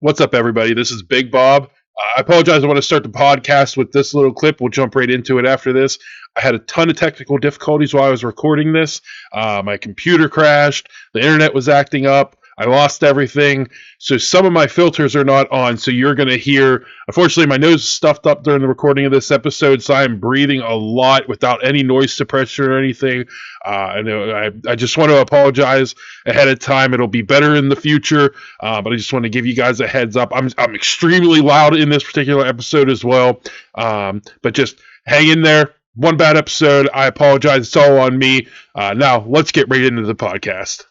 What's up, everybody? This is Big Bob. I apologize. I want to start the podcast with this little clip. We'll jump right into it after this. I had a ton of technical difficulties while I was recording this. My computer crashed. The internet was acting up. I lost everything. So some of my filters are not on. So you're going to hear, unfortunately, my nose is stuffed up during the recording of this episode. So I'm breathing a lot without any noise suppression or anything. I just want to apologize ahead of time. It'll be better in the future. But I just want to give you guys a heads up. I'm extremely loud in this particular episode as well. But just hang in there. One bad episode. I apologize. It's all on me. Now let's get right into the podcast.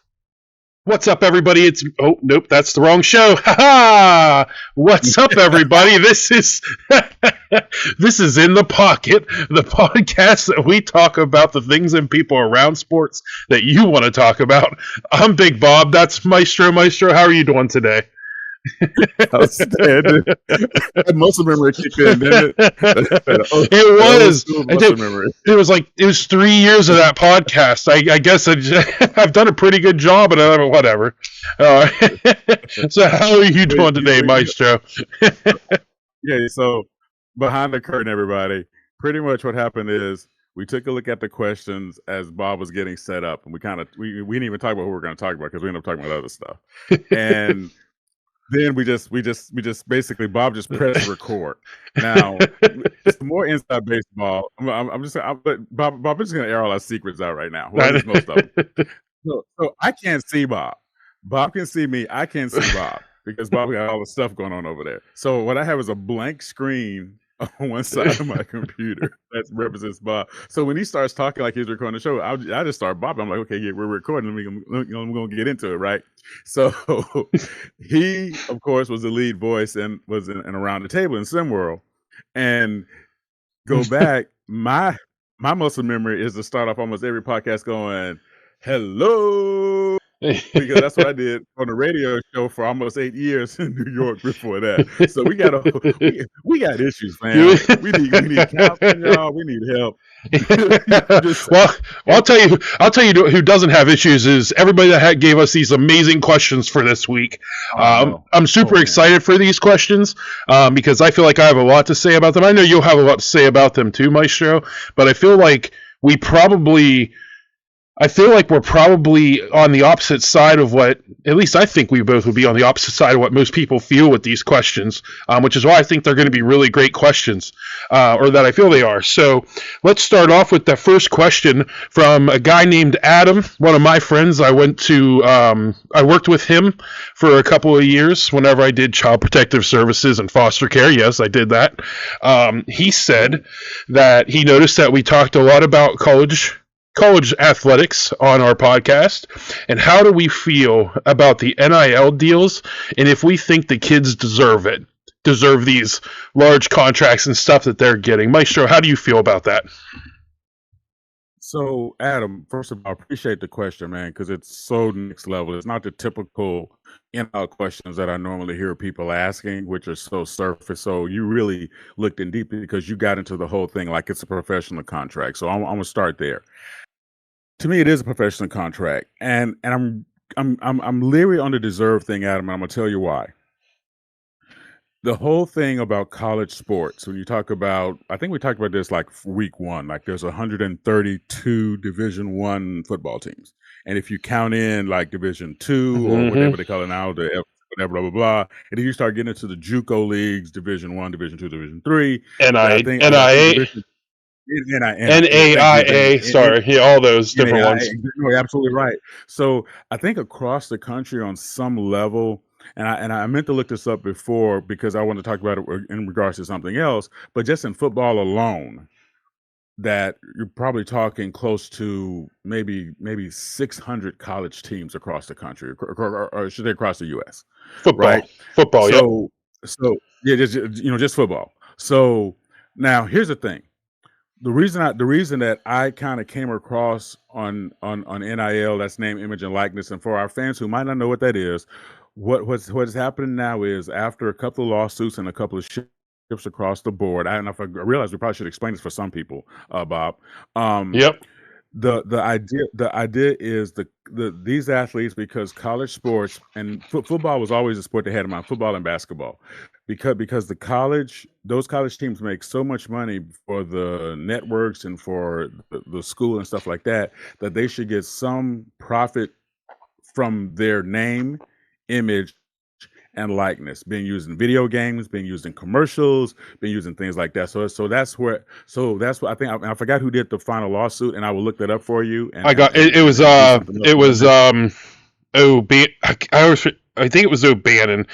What's up, everybody? Oh, nope, that's the wrong show. Ha ha! What's up, everybody? This is In the Pocket, the podcast that we talk about the things and people around sports that you want to talk about. I'm Big Bob. That's Maestro. Maestro, how are you doing today? Outstanding. Muscle memory kicked in, didn't it? It was 3 years of that podcast. I guess I've done a pretty good job, and whatever. So how are you doing today, Maestro? Yeah, so behind the curtain, everybody, pretty much what happened is we took a look at the questions as Bob was getting set up, and we didn't even talk about what we were going to talk about because we ended up talking about other stuff. And then we just basically Bob just pressed record. Now it's more inside baseball. I'm just going to air all our secrets out right now. Well, at least most of them. So I can't see Bob. Bob can see me. I can't see Bob because Bob got all the stuff going on over there. So what I have is a blank screen on one side of my computer that represents Bob. So when he starts talking like he's recording the show, I just start bobbing. I'm like, okay, yeah, we're recording. We're going to get into it, right? So he, of course, was the lead voice and was in Around the Table in SimWorld. And go back, my muscle memory is to start off almost every podcast going, hello. Because that's what I did on the radio show for almost 8 years in New York before that. So we got issues, man. We need counseling, y'all. We need help. Well, I'll tell you who doesn't have issues is everybody that gave us these amazing questions for this week. I'm super excited for these questions because I feel like I have a lot to say about them. I know you'll have a lot to say about them too, Maestro, but I feel like we're probably on the opposite side of what, at least I think we both would be on the opposite side of what most people feel with these questions, which is why I think they're going to be really great questions, or that I feel they are. So let's start off with the first question from a guy named Adam, one of my friends. I worked with him for a couple of years whenever I did child protective services and foster care. Yes, I did that. He said that he noticed that we talked a lot about college athletics on our podcast, and how do we feel about the NIL deals, and if we think the kids deserve these large contracts and stuff that they're getting. Maestro, how do you feel about that? So, Adam, first of all, I appreciate the question, man, because it's so next level. It's not the typical NIL questions that I normally hear people asking, which are so surface. So you really looked in deep because you got into the whole thing like it's a professional contract. So I'm going to start there. To me, it is a professional contract, and I'm leery on the deserve thing, Adam. And I'm gonna tell you why. The whole thing about college sports, when you talk about, I think we talked about this like week one. Like there's 132 Division I football teams, and if you count in like Division II or whatever they call it now, the whatever, blah blah blah, and then you start getting into the JUCO leagues, Division I, Division II, Division III, NAIA, all those different ones. You're absolutely right. So I think across the country on some level, and I meant to look this up before because I want to talk about it in regards to something else, but just in football alone, that you're probably talking close to maybe 600 college teams across the country, or should they across the U.S. Football, right? Football, so yeah, just football. So now here's the thing. The reason that I kind of came across on NIL, that's name, image, and likeness, and for our fans who might not know what that is, what's happening now is after a couple of lawsuits and a couple of shifts across the board, I realize we probably should explain this for some people, Bob. Yep. The idea is these athletes, because college sports and football was always a sport they had in mind, football and basketball, because those college teams make so much money for the networks and for the school and stuff like that they should get some profit from their name, image, and likeness being used in video games, being used in commercials, being used in things like that. So that's what I think. I forgot who did the final lawsuit, and I will look that up for you and I got and it. It and, was and do something else it with was that. I think it was O'Bannon.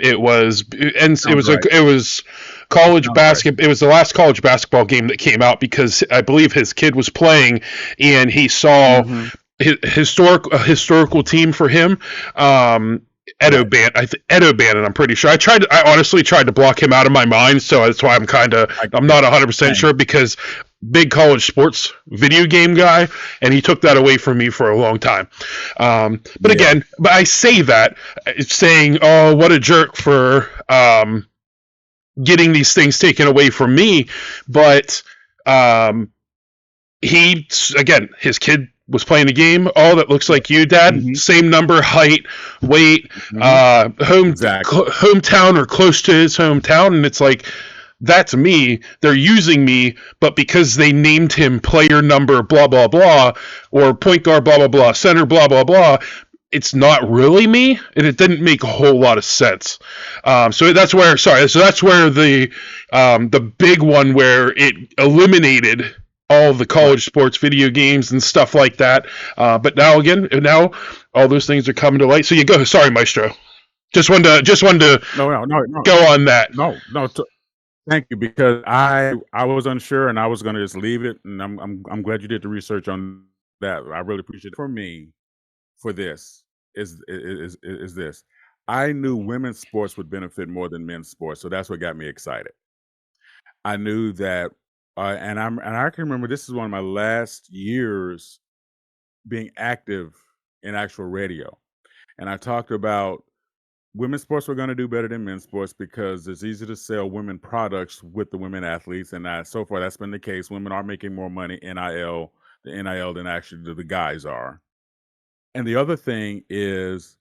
It was and it Sounds was right. it was That college sounds right. basketball. It was the last college basketball game that came out because I believe his kid was playing and he saw Mhm. a historical team for him. Ed Right. O'Bannon, I'm pretty sure. I honestly tried to block him out of my mind, so that's why I'm Yeah. not 100% Same. sure because big college sports video game guy, and he took that away from me for a long time. But Yeah. again, but I say that saying, "Oh, what a jerk for getting these things taken away from me," but his kid was playing the game. Oh, that looks like you, Dad. Mhm. Same number, height, weight, Exactly. hometown or close to his hometown, and it's like that's me. They're using me, but because they named him player number blah blah blah or point guard blah blah blah, center blah blah blah, it's not really me, and it didn't make a whole lot of sense. So that's where the big one where it eliminated all the college sports video games and stuff like that. But now all those things are coming to light. So you go. Sorry, Maestro. Just wanted to No. go on that. No. Thank you, because I was unsure and I was going to just leave it, and I'm glad you did the research on that. I really appreciate it. For me, for this is this. I knew women's sports would benefit more than men's sports, so that's what got me excited. I knew that, and I can remember this is one of my last years being active in actual radio, and I talked about women's sports were going to do better than men's sports because it's easy to sell women products with the women athletes, and so far that's been the case. Women are making more money NIL than actually the guys are. And the other thing is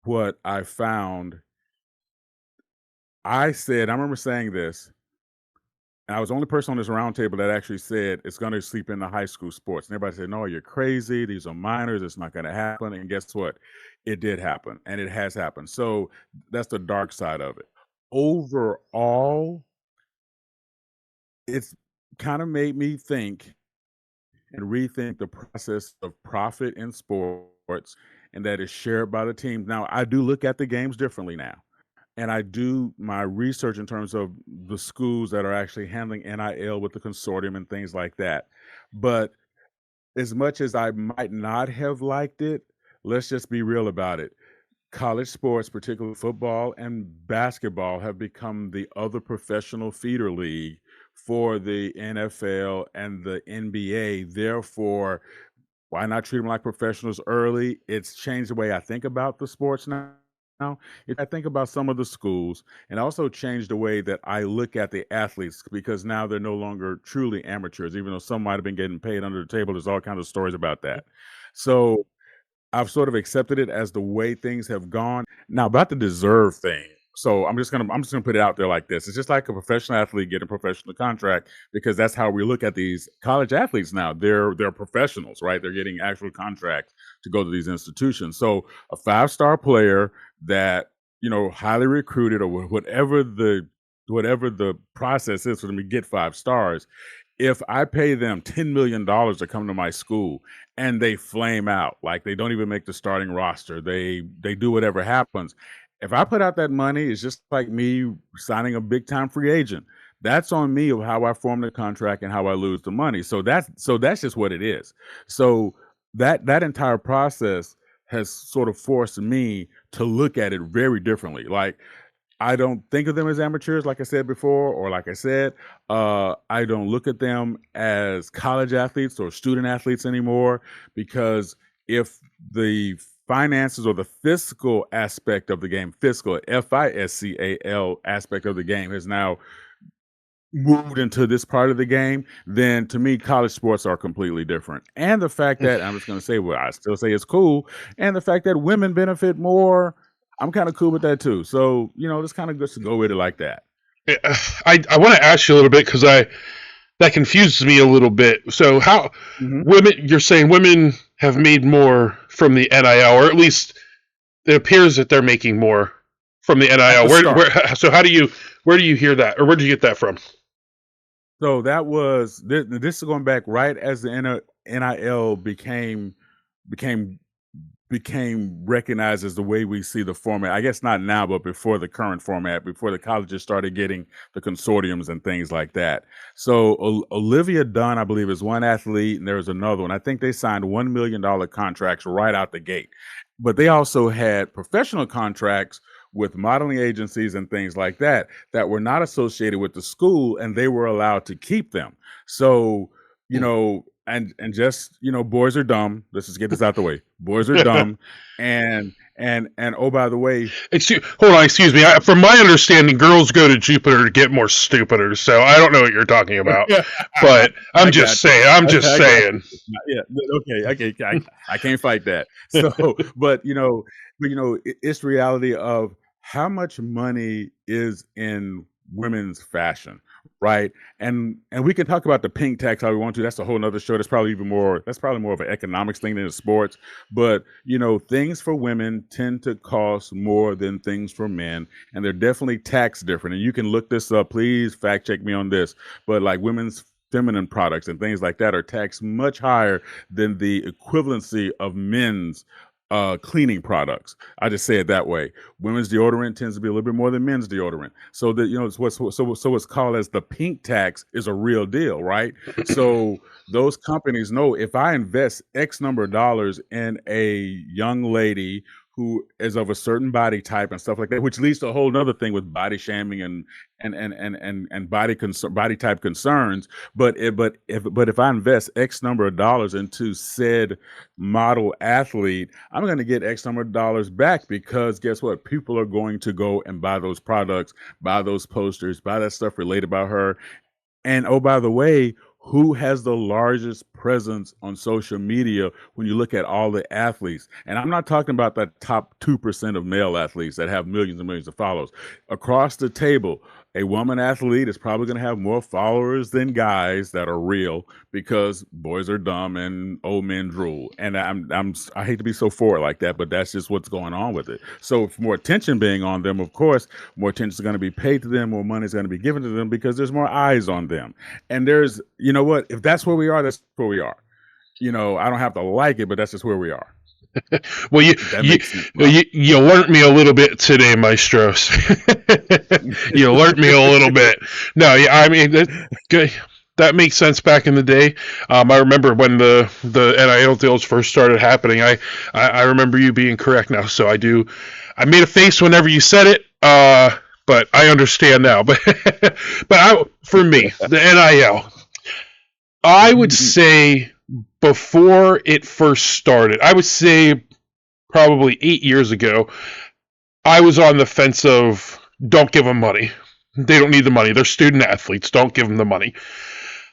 what I found. I remember saying this, and I was the only person on this roundtable that actually said it's going to sleep into high school sports. And everybody said, "No, you're crazy. These are minors. It's not going to happen." And guess what? It did happen, and it has happened. So that's the dark side of it. Overall, it's kind of made me think and rethink the process of profit in sports, and that is shared by the team. Now, I do look at the games differently now. And I do my research in terms of the schools that are actually handling NIL with the consortium and things like that. But as much as I might not have liked it, let's just be real about it. College sports, particularly football and basketball, have become the other professional feeder league for the NFL and the NBA. Therefore, why not treat them like professionals early? It's changed the way I think about the sports now. If I think about some of the schools, and also changed the way that I look at the athletes, because now they're no longer truly amateurs, even though some might have been getting paid under the table. There's all kinds of stories about that. So I've sort of accepted it as the way things have gone. Now, about the deserve thing. So I'm just gonna put it out there like this. It's just like a professional athlete getting a professional contract, because that's how we look at these college athletes now. They're professionals, right? They're getting actual contracts to go to these institutions. So a 5-star player that, highly recruited, or whatever the process is for them to get 5 stars, if I pay them $10 million to come to my school and they flame out, like they don't even make the starting roster, they do whatever happens. If I put out that money, it's just like me signing a big time free agent. That's on me of how I form the contract and how I lose the money. So that's just what it is. So that entire process has sort of forced me to look at it very differently. Like, I don't think of them as amateurs, like I said before, or like I said, I don't look at them as college athletes or student athletes anymore, because if the finances or the fiscal aspect of the game, fiscal, FISCAL aspect of the game has now moved into this part of the game, then to me, college sports are completely different. And the fact that I'm just going to say, well, I still say it's cool, and the fact that women benefit more, I'm kind of cool with that too. So this kind of just go with it like that. I want to ask you a little bit because that confuses me a little bit. So how women? You're saying women have made more from the NIL, or at least it appears that they're making more from the NIL. So where do you hear that, or where did you get that from? So that was this is going back right as the NIL became recognized as the way we see the format. I guess not now, but before the current format, before the colleges started getting the consortiums and things like that. So Olivia Dunn, I believe, is one athlete, and there's another one. I think they signed $1 million contracts right out the gate. But they also had professional contracts with modeling agencies and things like that were not associated with the school, and they were allowed to keep them. So, and just, boys are dumb. Let's just get this out the way. Boys are dumb. And oh, by the way, hold on, excuse me. From my understanding, girls go to Jupiter to get more stupider. So I don't know what you're talking about, but I'm just saying. Yeah. Okay. I can't fight that. So, but it's reality of how much money is in women's fashion, right? And we can talk about the pink tax how we want to. That's a whole nother show. That's probably more of an economics thing than sports. But things for women tend to cost more than things for men, and they're definitely taxed different. And you can look this up. Please fact check me on this. But like women's feminine products and things like that are taxed much higher than the equivalency of men's cleaning products. I just say it that way. Women's deodorant tends to be a little bit more than men's deodorant. So that it's what's called as the pink tax is a real deal, right? So those companies know if I invest X number of dollars in a young lady who is of a certain body type and stuff like that, which leads to a whole other thing with body shaming and body type concerns. But if I invest X number of dollars into said model athlete, I'm going to get X number of dollars back, because guess what? People are going to go and buy those products, buy those posters, buy that stuff related about her. And oh, by the way, who has the largest presence on social media when you look at all the athletes? And I'm not talking about that top 2% of male athletes that have millions and millions of followers. Across the table, a woman athlete is probably going to have more followers than guys that are real, because boys are dumb and old men drool. And I hate to be so forward like that, but that's just what's going on with it. So for more attention being on them, of course, more attention is going to be paid to them, more money is going to be given to them, because there's more eyes on them. And there's, what? If that's where we are, that's where we are. I don't have to like it, but that's just where we are. Well, you learned me a little bit today, Maestro. You learned me a little bit. No, yeah, I mean that makes sense back in the day. I remember when the NIL deals first started happening. I remember you being correct now. So I do. I made a face whenever you said it. But I understand now. But for me, the NIL, I would say before it first started, I would say probably 8 years ago, I was on the fence of don't give them money. They don't need the money. They're student athletes. Don't give them the money.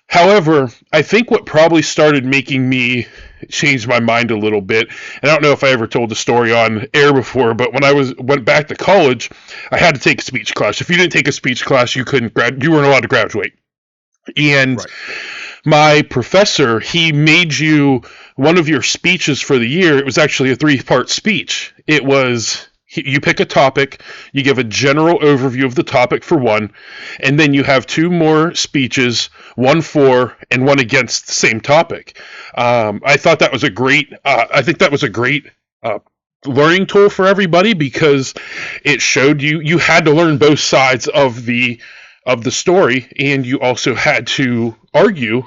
However, I think what probably started making me change my mind a little bit, and I don't know if I ever told the story on air before, but when I went back to college, I had to take a speech class. If you didn't take a speech class, you weren't allowed to graduate. And right. My professor, he made you one of your speeches for the year. It was actually a 3-part speech. It was, you pick a topic, you give a general overview of the topic for one, and then you have 2 more speeches, one for and one against the same topic. I thought that was a great, I think that was a great learning tool for everybody, because it showed you had to learn both sides of the story, and you also had to argue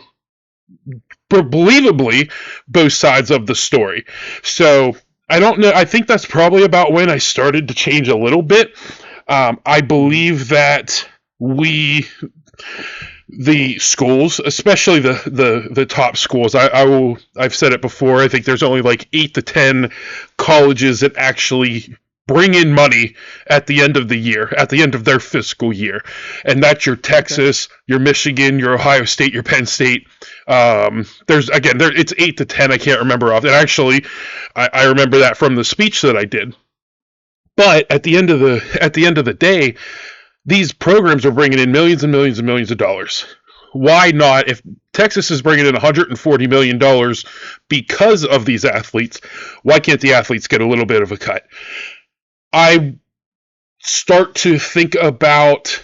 believably both sides of the story. So I don't know. I think that's probably about when I started to change a little bit. I believe that the schools, especially the top schools, I've said it before, I think there's only like 8 to 10 colleges that actually bring in money at the end of the year, at the end of their fiscal year. And that's your Texas, your Michigan, your Ohio State, your Penn State. It's 8 to 10. I can't remember off. And actually, I remember that from the speech that I did. But at the end of the day, these programs are bringing in millions and millions and millions of dollars. Why not? If Texas is bringing in $140 million because of these athletes, why can't the athletes get a little bit of a cut? I start to think about,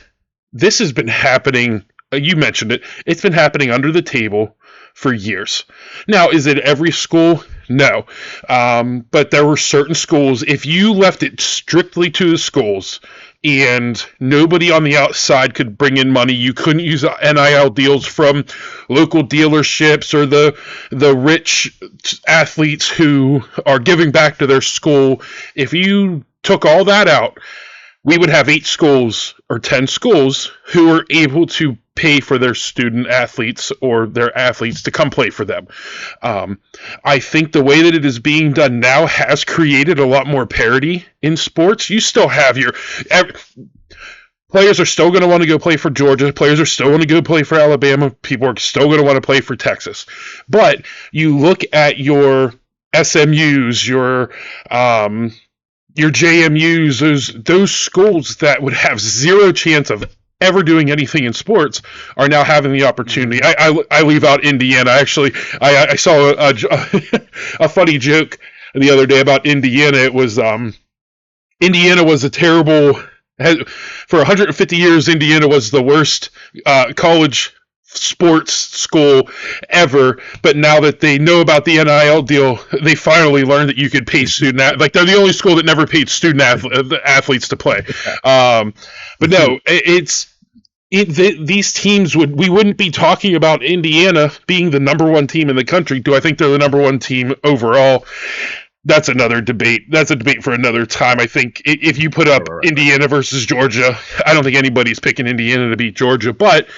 this has been happening, you mentioned it, it's been happening under the table for years. Now, is it every school? No. But there were certain schools, if you left it strictly to the schools and nobody on the outside could bring in money, you couldn't use NIL deals from local dealerships or the rich athletes who are giving back to their school. If you took all that out, we would have 8 schools or 10 schools who are able to pay for their student athletes or their athletes to come play for them. I think the way that it is being done now has created a lot more parity in sports. You still have players are still going to want to go play for Georgia. Players are still going to go play for Alabama. People are still going to want to play for Texas. But you look at your SMUs, your JMUs, those schools that would have zero chance of ever doing anything in sports are now having the opportunity. I leave out Indiana. Actually, I saw a funny joke the other day about Indiana. It was Indiana was a terrible, for 150 years, Indiana was the worst college sports school ever, but now that they know about the NIL deal, they finally learned that you could pay student like they're the only school that never paid student athletes to play. But no, these teams we wouldn't be talking about Indiana being the number 1 team in the country. Do I think they're the number 1 team overall? That's another debate. That's a debate for another time. I think if you put up Indiana versus Georgia, I don't think anybody's picking Indiana to beat Georgia, but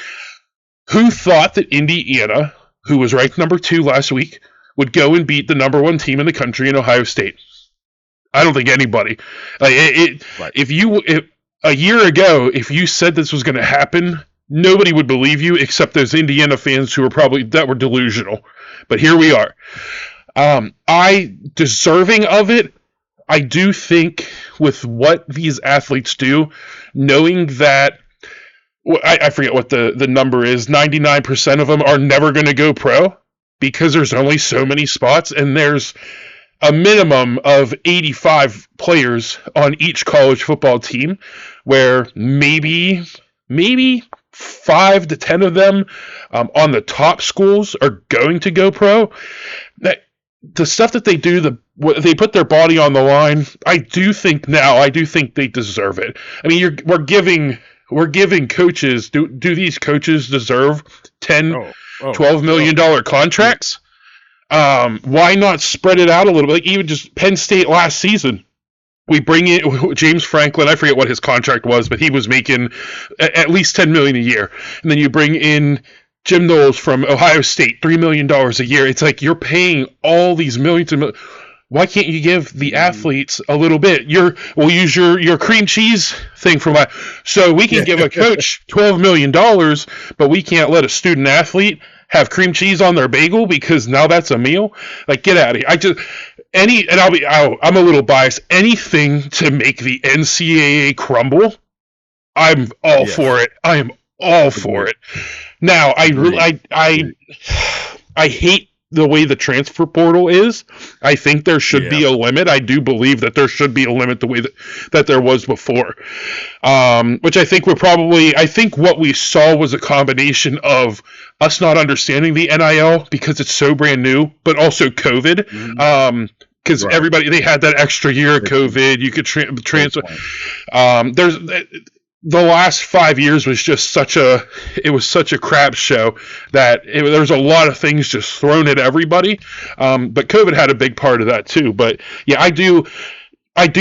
who thought that Indiana, who was ranked number 2 last week, would go and beat the number 1 team in the country in Ohio State? I don't think anybody. If a year ago, if you said this was going to happen, nobody would believe you except those Indiana fans who were delusional. But here we are. Deserving of it, I do think with what these athletes do, knowing that, I forget what the number is, 99% of them are never going to go pro because there's only so many spots, and there's a minimum of 85 players on each college football team, where maybe 5 to 10 of them on the top schools are going to go pro. The stuff that they do, they put their body on the line. I do think they deserve it. I mean, we're giving coaches. Do these coaches deserve $12 million contracts? Why not spread it out a little bit? Like even just Penn State last season, we bring in James Franklin. I forget what his contract was, but he was making at least $10 million a year. And then you bring in Jim Knowles from Ohio State, $3 million a year. It's like you're paying all these millions and millions. Why can't you give the athletes a little bit? We'll use your cream cheese thing for so we can give a coach $12 million, but we can't let a student athlete have cream cheese on their bagel because now that's a meal. Like, get out of here. I'm a little biased. Anything to make the NCAA crumble, I'm all for it. I am all for it. Now, I hate the way the transfer portal is. I think there should be a limit. I do believe that there should be a limit the way that there was before. Which I think I think what we saw was a combination of us not understanding the NIL because it's so brand new, but also COVID. Because everybody, they had that extra year of COVID. You could transfer. The last 5 years was just such a crap show that there was a lot of things just thrown at everybody. But COVID had a big part of that too. But yeah, I do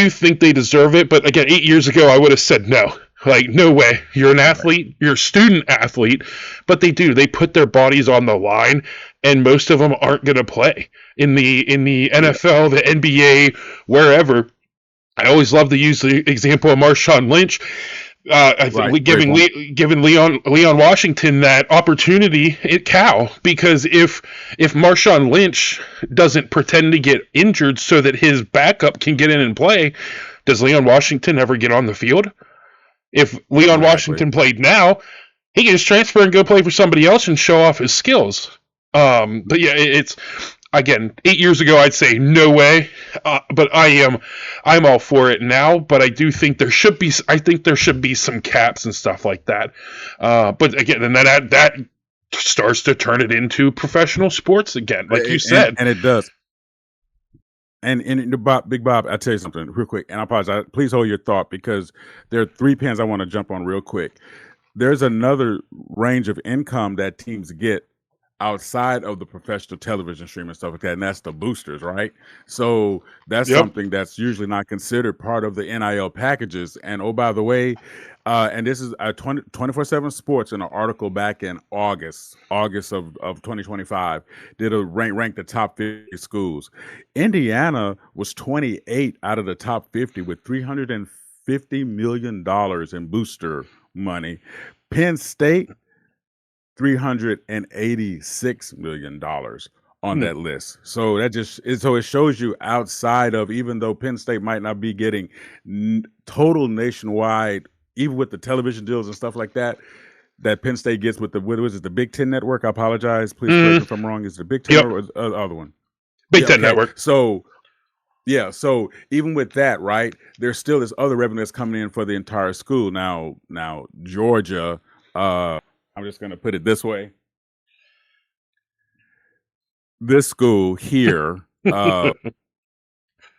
think they deserve it. But again, 8 years ago, I would have said no. Like, no way. You're an athlete. You're a student athlete. But they put their bodies on the line, and most of them aren't going to play in the NFL, the NBA, wherever. I always love to use the example of Marshawn Lynch. Right. Great Giving point. giving Leon Washington that opportunity at Cal, because if Marshawn Lynch doesn't pretend to get injured so that his backup can get in and play, does Leon Washington ever get on the field? If Leon Exactly. Washington played now, he can just transfer and go play for somebody else and show off his skills. But yeah, it's again 8 years ago I'd say no way, but I'm all for it now. But I do think there should be some caps and stuff like that. But again, and that starts to turn it into professional sports again, like you said. And it does. And Big Bob, I'll tell you something real quick, and I apologize. Please hold your thought because there are 3 pins I want to jump on real quick. There's another range of income that teams get outside of the professional television stream and stuff like that, and that's the boosters, right? So that's something that's usually not considered part of the NIL packages. And oh, by the way, and this is 24/7 Sports in an article back in August of 2025 did a rank the top 50 schools. Indiana was 28 out of the top 50 with $350 million in booster money. Penn State, $386 million on that list. So it shows you outside of, even though Penn State might not be getting total nationwide, even with the television deals and stuff like that, that Penn State gets with the Big Ten network. I apologize. Please correct me if I'm wrong. Is it the Big Ten or the other one? Big Ten network. So even with that, right, there's still this other revenue that's coming in for the entire school. Now Georgia, I'm just going to put it this way. This school here,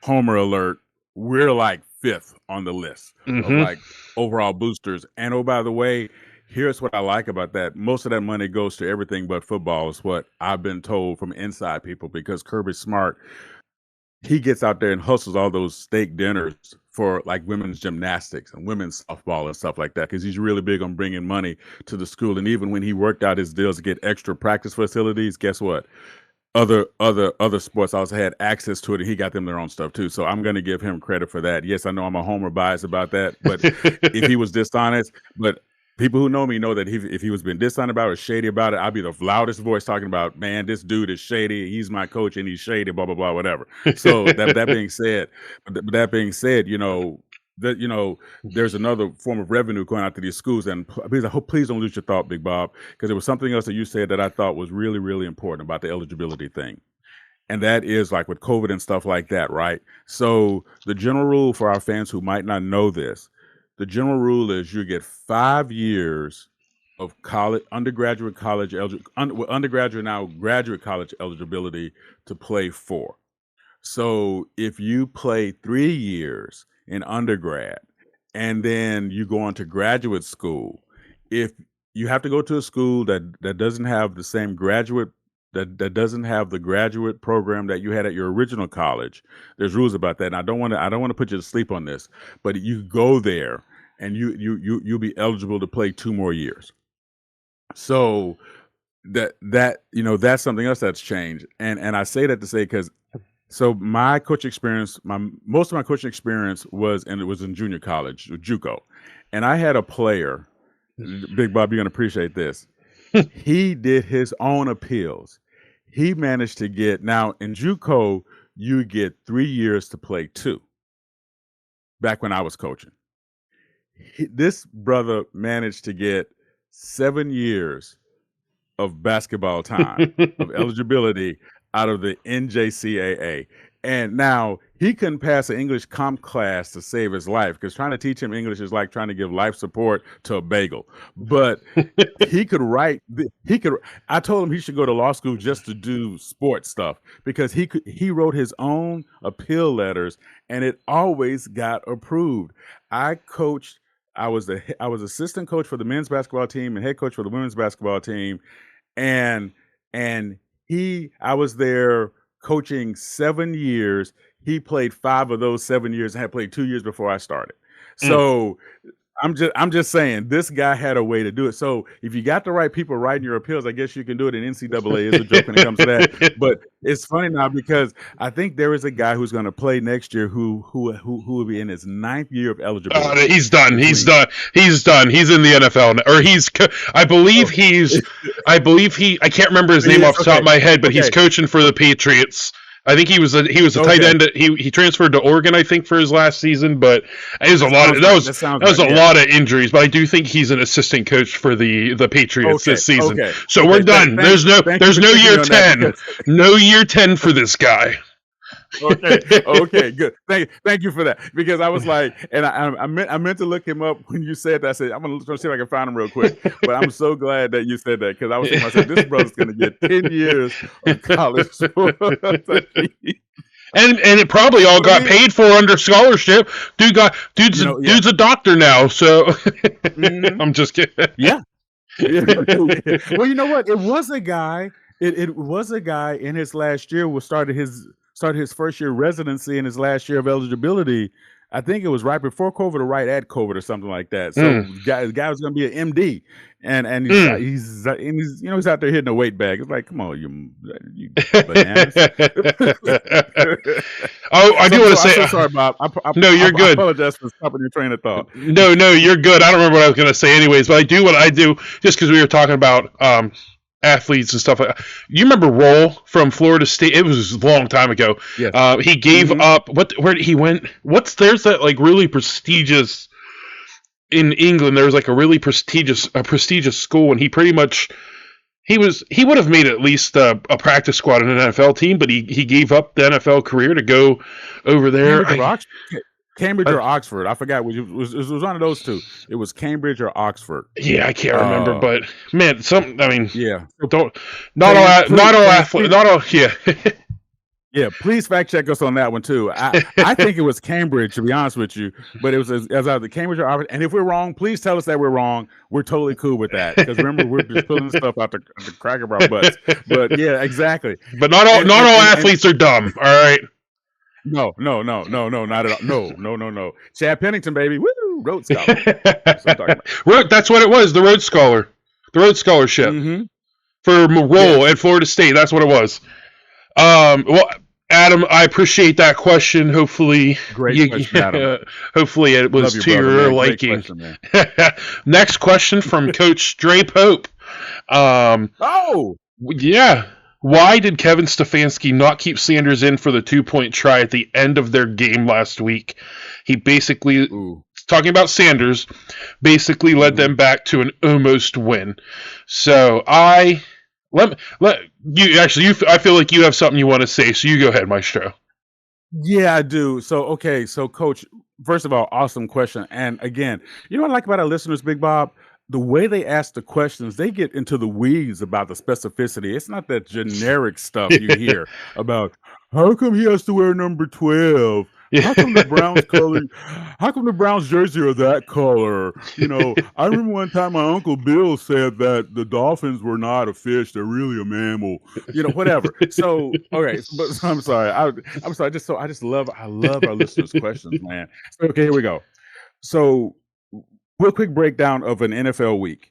Homer alert, we're like 5th on the list of like overall boosters. And oh, by the way, here's what I like about that. Most of that money goes to everything but football, is what I've been told from inside people, because Kirby Smart, he gets out there and hustles all those steak dinners for like women's gymnastics and women's softball and stuff like that, because he's really big on bringing money to the school. And even when he worked out his deals to get extra practice facilities, guess what? Other sports also had access to it, and he got them their own stuff too. So I'm going to give him credit for that. Yes, I know I'm a homer bias about that, but if he was dishonest, but people who know me know that if he was being dishonest about it or shady about it, I'd be the loudest voice talking about, man, this dude is shady. He's my coach and he's shady, blah, blah, blah, whatever. So that being said, there's another form of revenue going out to these schools. And please don't lose your thought, Big Bob, because there was something else that you said that I thought was really, really important about the eligibility thing. And that is like with COVID and stuff like that, right? So the general rule for our fans who might not know this, the general rule is you get 5 years of undergraduate college eligibility to play for. So if you play 3 years in undergrad and then you go on to graduate school, if you have to go to a school that doesn't have the same graduate that doesn't have the graduate program that you had at your original college, there's rules about that. And I don't want to put you to sleep on this, but you go there and you'll be eligible to play 2 more years. So that's something else that's changed. And I say that to say, because so my coaching experience, most of my coaching experience was in junior college, JUCO, and I had a player, Big Bob, you're gonna appreciate this. He did his own appeals. He managed to get, now in JUCO, you get 3 years to play 2. Back when I was coaching, this brother managed to get 7 years of basketball time of eligibility out of the NJCAA. And now he couldn't pass an English comp class to save his life, because trying to teach him English is like trying to give life support to a bagel. But he could write. I told him he should go to law school just to do sports stuff, because he wrote his own appeal letters and it always got approved. I was assistant coach for the men's basketball team and head coach for the women's basketball team, and I was there coaching 7 years. He played 5 of those 7 years and had played 2 years before I started. So I'm just saying this guy had a way to do it. So if you got the right people writing your appeals, I guess you can do it. And NCAA is a joke when it comes to that. But it's funny now because I think there is a guy who's going to play next year who will be in his 9th year of eligibility. He's done. He's done. He's done. He's in the NFL now. Or I believe I can't remember his name off the top of my head, but he's coaching for the Patriots. I think he was a tight end. He transferred to Oregon, I think, for his last season, but it was a lot of injuries. But I do think he's an assistant coach for the Patriots this season. So we're done. There's no year 10. No year 10 for this guy. Okay, good. Thank you for that. Because I was like, and I meant to look him up when you said that. I said, I'm going to see if I can find him real quick. But I'm so glad that you said that because I was thinking myself, this brother's going to get 10 years of college. And it probably all got paid for under scholarship. Dude's a doctor now, so I'm just kidding. Yeah. Well, you know what? It was a guy. It was a guy in his last year who started his first year residency in his last year of eligibility. I think it was right before COVID or right at COVID or something like that. So the guy was going to be an MD, and he's out there hitting a weight bag. It's like, come on, you bananas. I do want to say, I'm so sorry, Bob. No, you're good. I apologize for stopping your train of thought. No, you're good. I don't remember what I was going to say anyways, but I do what I do just because we were talking about athletes and stuff like that. You remember Roll from Florida State? It was a long time ago. Yes. He gave up. Where did he went? There's that like really prestigious in England. There was like a really prestigious school, and he pretty much he would have made at least a practice squad in an NFL team, but he gave up the NFL career to go over there. Cambridge or Oxford. I forgot. It was one of those two. It was Cambridge or Oxford. Yeah, I can't remember, but man, yeah. Not all athletes. Yeah. Yeah, please fact check us on that one too. I think it was Cambridge, to be honest with you, but it was as either Cambridge or Oxford. And if we're wrong, please tell us that we're wrong. We're totally cool with that because remember we're just pulling stuff out the crack of our butts. But yeah, exactly. But not all athletes are dumb. All right. No, not at all. No. Chad Pennington, baby. Woo! Rhodes Scholar. That's what I'm talking about. That's what it was, the Rhodes Scholar. The Rhodes Scholarship. For Roll at Florida State. That's what it was. Well, Adam, I appreciate that question. Hopefully, hopefully it was to your liking. Question, Next question from Coach Stray Pope. Yeah. Why did Kevin Stefanski not keep Sanders in for the 2-point try at the end of their game last week? He basically, talking about Sanders, basically led them back to an almost win. So I feel like you have something you want to say, so you go ahead, Maestro. Yeah, I do. So Coach, first of all, awesome question. And again, you know what I like about our listeners, Big Bob? The way they ask the questions, they get into the weeds about the specificity. It's not that generic stuff you hear about how come he has to wear number 12? How come the Browns color? How come the Browns jersey are that color? I remember one time my Uncle Bill said that the dolphins were not a fish; they're really a mammal. Whatever. So, okay, but I'm sorry. I'm sorry. I love our listeners' questions, man. So, okay, here we go. So, real quick breakdown of an NFL week.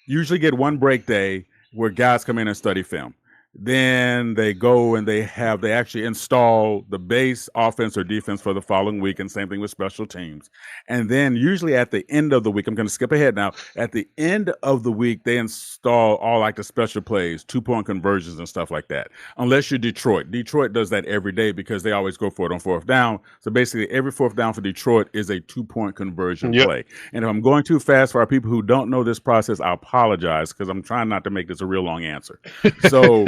Usually get one break day where guys come in and study film. Then they go and they actually install the base offense or defense for the following week, and same thing with special teams. And then usually at the end of the week, I'm going to skip ahead now. At the end of the week, they install all like the special plays, 2-point conversions and stuff like that. Unless you're Detroit. Detroit does that every day because they always go for it on 4th down. So basically every 4th down for Detroit is a 2-point conversion play. And if I'm going too fast for our people who don't know this process, I apologize because I'm trying not to make this a real long answer. So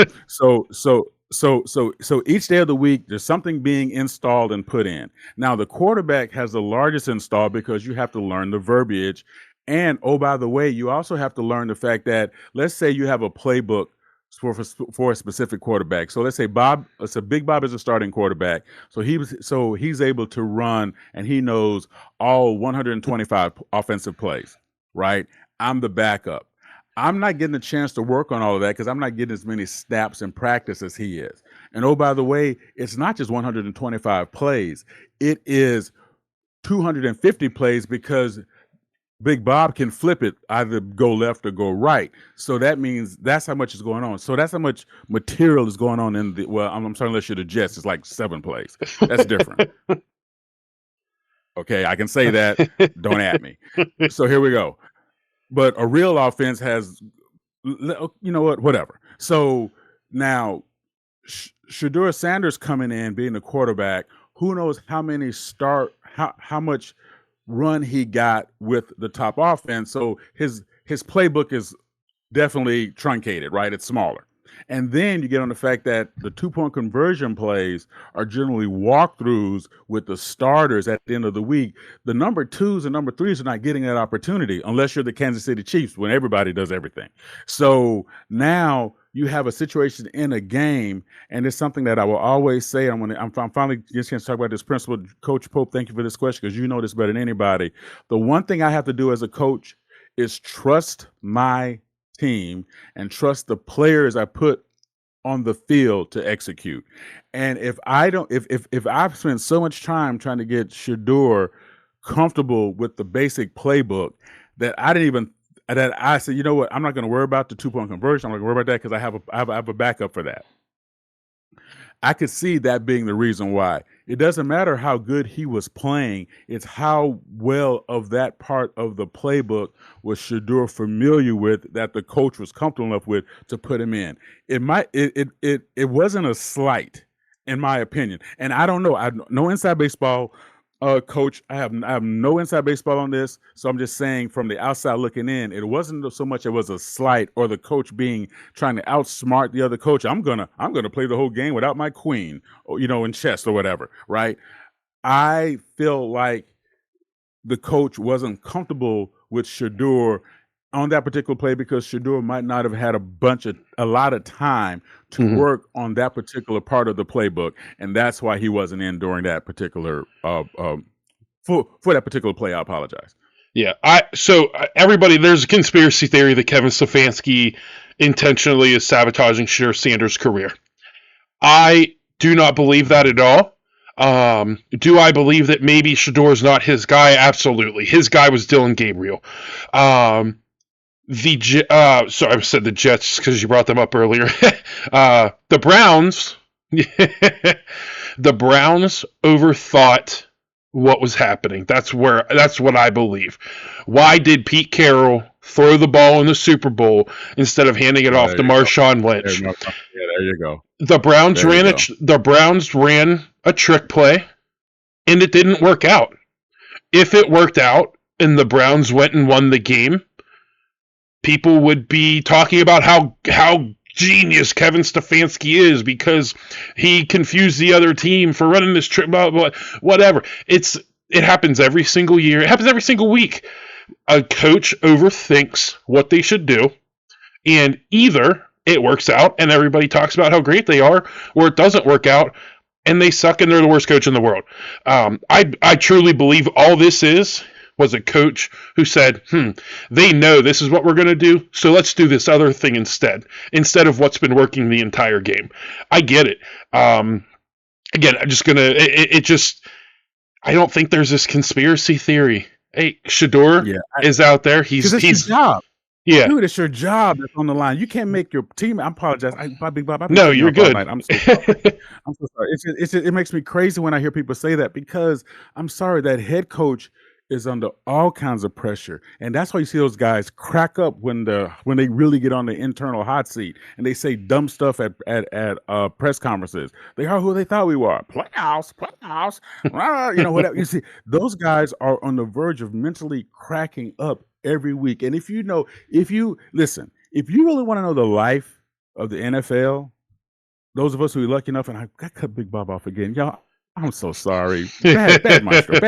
each day of the week, there's something being installed and put in. Now, the quarterback has the largest install because you have to learn the verbiage. And, oh, by the way, you also have to learn the fact that, let's say you have a playbook for a specific quarterback. So let's say Big Bob is a starting quarterback. So he's able to run and he knows all 125 offensive plays, right? I'm the backup. I'm not getting a chance to work on all of that because I'm not getting as many snaps in practice as he is. And oh, by the way, it's not just 125 plays. It is 250 plays because Big Bob can flip it, either go left or go right. So that means that's how much is going on. So that's how much material is going on in the. Well, I'm sorry, unless you're the Jets, it's like 7 plays. That's different. Okay, I can say that. Don't at me. So here we go. But a real offense has, you know what, whatever. So now, Shedeur Sanders coming in, being the quarterback, who knows how much run he got with the top offense. So his playbook is definitely truncated, right? It's smaller. And then you get on the fact that the 2-point conversion plays are generally walkthroughs with the starters at the end of the week. The number 2s and number 3s are not getting that opportunity unless you're the Kansas City Chiefs, when everybody does everything. So now you have a situation in a game, and it's something that I will always say. I'm finally just going to talk about this principle. Coach Pope, thank you for this question, because you know this better than anybody. The one thing I have to do as a coach is trust my team and trust the players I put on the field to execute. And if I've spent so much time trying to get Shedeur comfortable with the basic playbook that I said, you know what, I'm not going to worry about the 2-point conversion. I'm not going to worry about that because I have a backup for that. I could see that being the reason why. It doesn't matter how good he was playing. It's how well of that part of the playbook was Shedeur familiar with, that the coach was comfortable enough with to put him in. It wasn't a slight, in my opinion. And I don't know. I no inside baseball coach. I have no inside baseball on this, so I'm just saying from the outside looking in, it wasn't so much it was a slight or the coach trying to outsmart the other coach. I'm gonna play the whole game without my queen, or, in chess or whatever, right? I feel like the coach wasn't comfortable with Shedeur on that particular play because Shedeur might not have had a lot of time to work on that particular part of the playbook, and that's why he wasn't in during that particular for that particular play. I apologize. Yeah, so everybody, there's a conspiracy theory that Kevin Stefanski intentionally is sabotaging Shedeur Sanders' career. I do not believe that at all. Do I believe that maybe Shedeur's not his guy? Absolutely. His guy was Dylan Gabriel. So I said the Jets because you brought them up earlier. The Browns, the Browns overthought what was happening. That's what I believe. Why did Pete Carroll throw the ball in the Super Bowl instead of handing it off to Marshawn Lynch? There you go. The Browns ran a trick play, and it didn't work out. If it worked out and the Browns went and won the game, people would be talking about how genius Kevin Stefanski is because he confused the other team for running this trick, blah, blah, whatever. It happens every single year. It happens every single week. A coach overthinks what they should do, and either it works out and everybody talks about how great they are, or it doesn't work out and they suck and they're the worst coach in the world. I truly believe all this was a coach who said, they know this is what we're going to do, so let's do this other thing instead of what's been working the entire game. I get it. Again, I'm just going to, I don't think there's this conspiracy theory. Hey, Shedeur is out there. He's your job. Yeah. Dude, it's your job that's on the line. You can't make your team. I apologize. Big Bob. No, you're good. I'm so sorry. I'm so sorry. It makes me crazy when I hear people say that because I'm sorry, that head coach is under all kinds of pressure. And that's why you see those guys crack up when they really get on the internal hot seat and they say dumb stuff at press conferences. They are who they thought we were. Playoffs. Whatever. You see, those guys are on the verge of mentally cracking up every week. And if you really want to know the life of the NFL, those of us who are lucky enough, and I cut Big Bob off again. Y'all, I'm so sorry. Bad Maestro.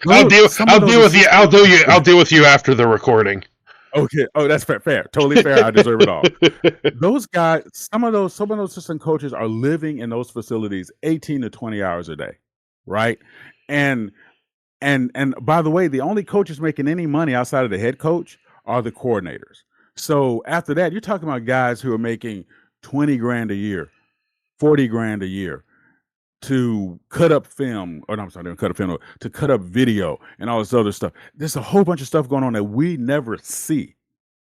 I'll deal with you after the recording. Okay. Oh, that's fair. Totally fair. I deserve it all. Those guys, some of those assistant coaches are living in those facilities 18 to 20 hours a day, right? And by the way, the only coaches making any money outside of the head coach are the coordinators. So after that, you're talking about guys who are making $20,000 a year, $40,000 a year. to cut up film, or no, I'm sorry, cut up film, to cut up video and all this other stuff. There's a whole bunch of stuff going on that we never see,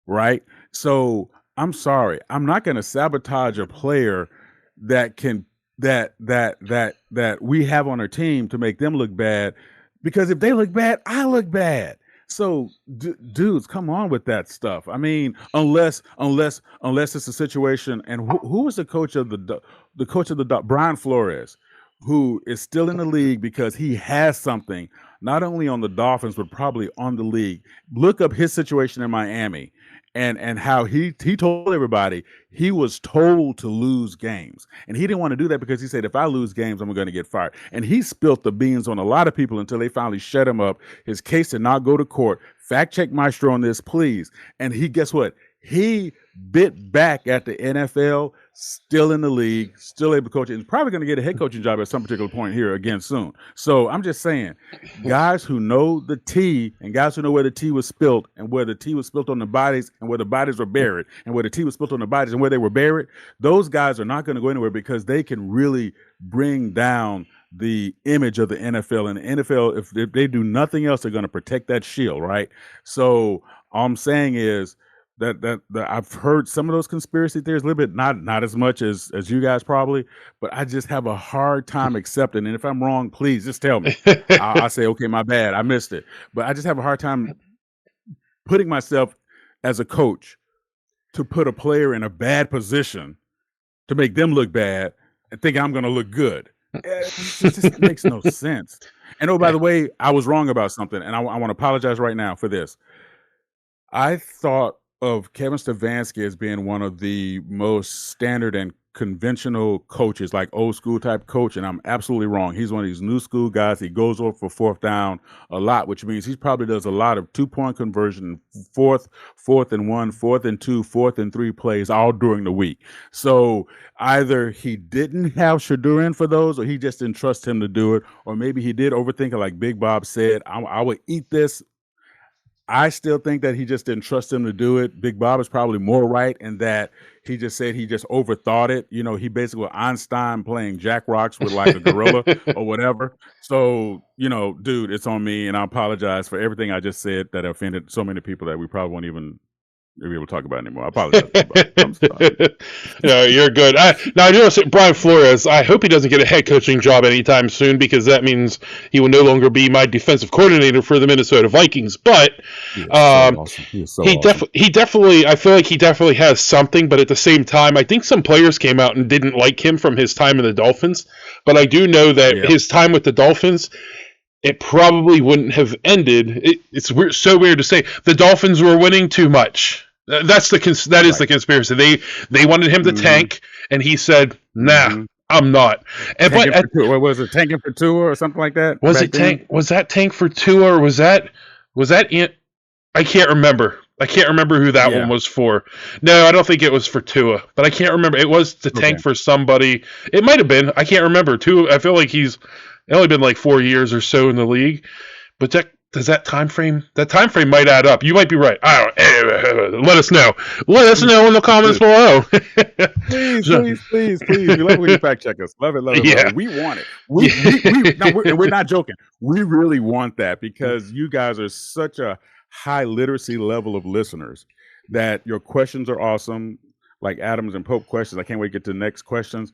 right? So I'm sorry, I'm not going to sabotage a player that can that we have on our team to make them look bad, because if they look bad, I look bad. So dudes, come on with that stuff. I mean, unless it's a situation. And who was the coach of the Brian Flores, who is still in the league because he has something not only on the Dolphins but probably on the league. Look up his situation in Miami and how he told everybody he was told to lose games, and he didn't want to do that because he said, if I lose games, I'm going to get fired. And he spilt the beans on a lot of people until they finally shut him up. His case did not go to court. Fact check Maestro on this, please. And guess what? He bit back at the NFL, still in the league, still able to coach it, and probably going to get a head coaching job at some particular point here again soon. So I'm just saying, guys who know the tea and guys who know where the tea was spilt and where the tea was spilt on the bodies and where the bodies were buried and where the tea was spilt on the bodies and where they were buried, those guys are not going to go anywhere because they can really bring down the image of the NFL. And the NFL, if they do nothing else, they're going to protect that shield, right? So all I'm saying is, that I've heard some of those conspiracy theories a little bit, not as much as you guys probably, but I just have a hard time accepting. And if I'm wrong, please just tell me. I'll say, okay, my bad, I missed it. But I just have a hard time putting myself as a coach to put a player in a bad position to make them look bad and think I'm going to look good. It just makes no sense. And oh, by the way, I was wrong about something, and I want to apologize right now for this. I thought of Kevin Stefanski as being one of the most standard and conventional coaches, like old school type coach, and I'm absolutely wrong. He's one of these new school guys. He goes over for fourth down a lot, which means he probably does a lot of 2-point conversion, fourth and 1, 4th and 2, 4th and 3 plays all during the week. So either he didn't have Shedeur in for those, or he just didn't trust him to do it, or maybe he did overthink it, like Big Bob said. I would eat this. I still think that he just didn't trust him to do it. Big Bob is probably more right in that he just said he just overthought it. You know, he basically was Einstein playing Jack Rocks with like a gorilla or whatever. So, you know, dude, it's on me, and I apologize for everything I just said that offended so many people that we probably won't even be able to talk about it anymore. I apologize. I'm sorry. No, you're good. Now, I do want to say, Brian Flores, I hope he doesn't get a head coaching job anytime soon, because that means he will no longer be my defensive coordinator for the Minnesota Vikings. But he definitely, I feel like he definitely has something. But at the same time, I think some players came out and didn't like him from his time in the Dolphins. But I do know that his time with the Dolphins, it probably wouldn't have ended. It's so weird to say. The Dolphins were winning too much. That's the conspiracy. They wanted him to tank, and he said, "Nah, I'm not." And what was it, tanking for Tua or something like that? Was that tank for Tua, or was that I can't remember. I can't remember who that one was for. No, I don't think it was for Tua, but I can't remember. It was to tank for somebody. It might have been. I can't remember. Tua, I feel like he's only been like 4 years or so in the league, but that time frame might add up. You might be right. I don't. Let us know. Let us know in the comments below. please. We love when you fact check us. Love it. Yeah. We want it. We're not joking. We really want that, because you guys are such a high literacy level of listeners that your questions are awesome, like Adams and Pope questions. I can't wait to get to the next questions.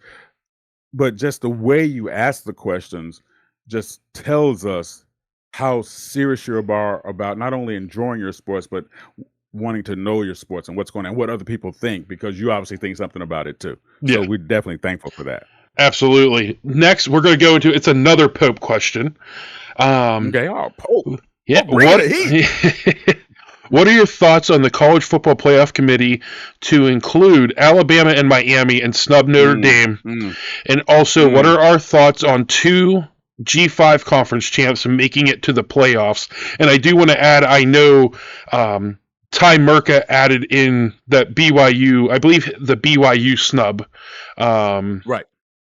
But just the way you ask the questions just tells us how serious you are about not only enjoying your sports, but wanting to know your sports and what's going on, and what other people think, because you obviously think something about it too. So we're definitely thankful for that. Absolutely. Next, we're going to go into, it's another Pope question. Pope. Yeah. What are your thoughts on the College Football Playoff Committee to include Alabama and Miami and snub Notre Dame? And also, what are our thoughts on 2 G5 conference champs making it to the playoffs? And I do want to add, I know Ty Merca added in that BYU, I believe the BYU snub. Right.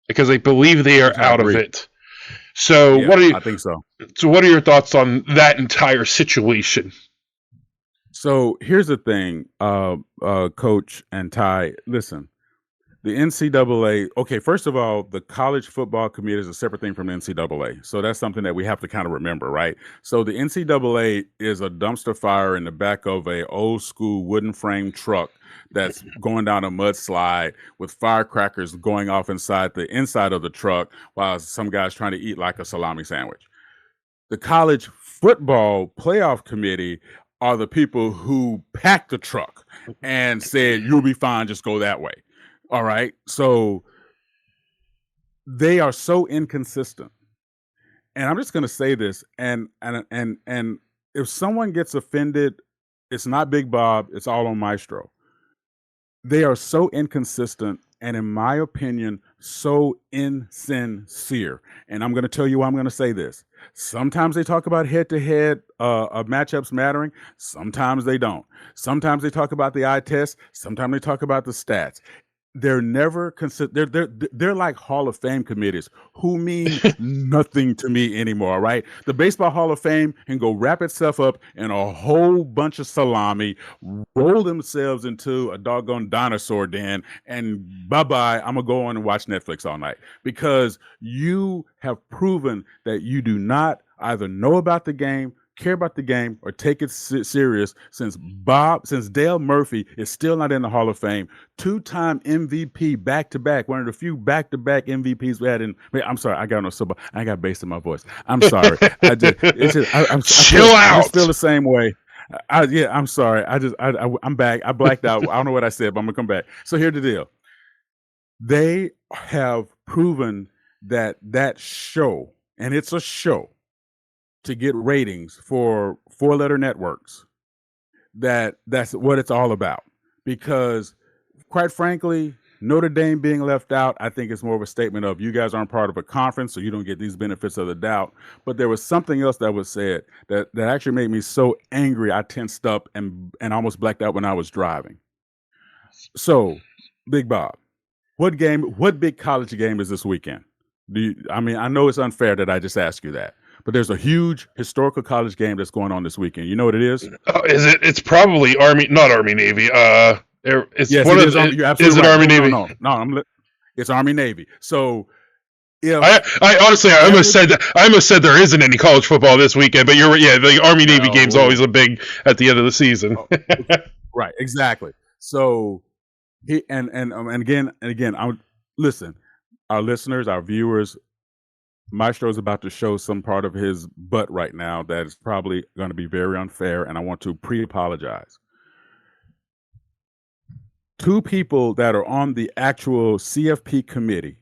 Because I believe they are out of it. So I think so. So what are your thoughts on that entire situation? So here's the thing, Coach and Ty. Listen, The NCAA, okay, first of all, the college football committee is a separate thing from the NCAA. So that's something that we have to kind of remember, right? So the NCAA is a dumpster fire in the back of a old school wooden frame truck that's going down a mudslide with firecrackers going off inside of the truck while some guy's trying to eat like a salami sandwich. The college football playoff committee are the people who packed the truck and said, you'll be fine, just go that way. All right. So they are so inconsistent. And I'm just going to say this, and if someone gets offended, it's not Big Bob, it's all on Maestro. They are so inconsistent and, in my opinion, so insincere. And I'm going to tell you why I'm going to say this. Sometimes they talk about head-to-head matchups mattering. Sometimes they don't. Sometimes they talk about the eye test. Sometimes they talk about the stats. They're never they're like Hall of Fame committees who mean nothing to me anymore, right? The Baseball Hall of Fame can go wrap itself up in a whole bunch of salami, roll themselves into a doggone dinosaur den, and bye-bye, I'm gonna go on and watch Netflix all night, because you have proven that you do not either know about the game, care about the game, or take it serious, since Dale Murphy is still not in the Hall of Fame. 2-time MVP back-to-back, one of the few back-to-back MVPs we had in. I'm sorry, I got bass in my voice. I'm sorry. I'm Chill out. I just feel the same way. I'm sorry. I'm back. I blacked out. I don't know what I said, but I'm gonna come back. So here's the deal. They have proven that show, and it's a show, to get ratings for 4-letter networks, that's what it's all about. Because, quite frankly, Notre Dame being left out, I think it's more of a statement of, you guys aren't part of a conference, so you don't get these benefits of the doubt. But there was something else that was said that actually made me so angry I tensed up and almost blacked out when I was driving. So, Big Bob, what big college game is this weekend? I know it's unfair that I just asked you that, but there's a huge historical college game that's going on this weekend. You know what it is? Is it? It's probably not Army Navy. It's yes, one it of is. You're absolutely is right. it Army Navy? No, it's Army Navy. So, I honestly, I almost said there isn't any college football this weekend, but you're right. Yeah, the Army Navy game's always a big at the end of the season. Right, exactly. So, again, listen, our listeners, our viewers, Maestro is about to show some part of his butt right now that is probably going to be very unfair, and I want to pre-apologize. 2 people that are on the actual CFP committee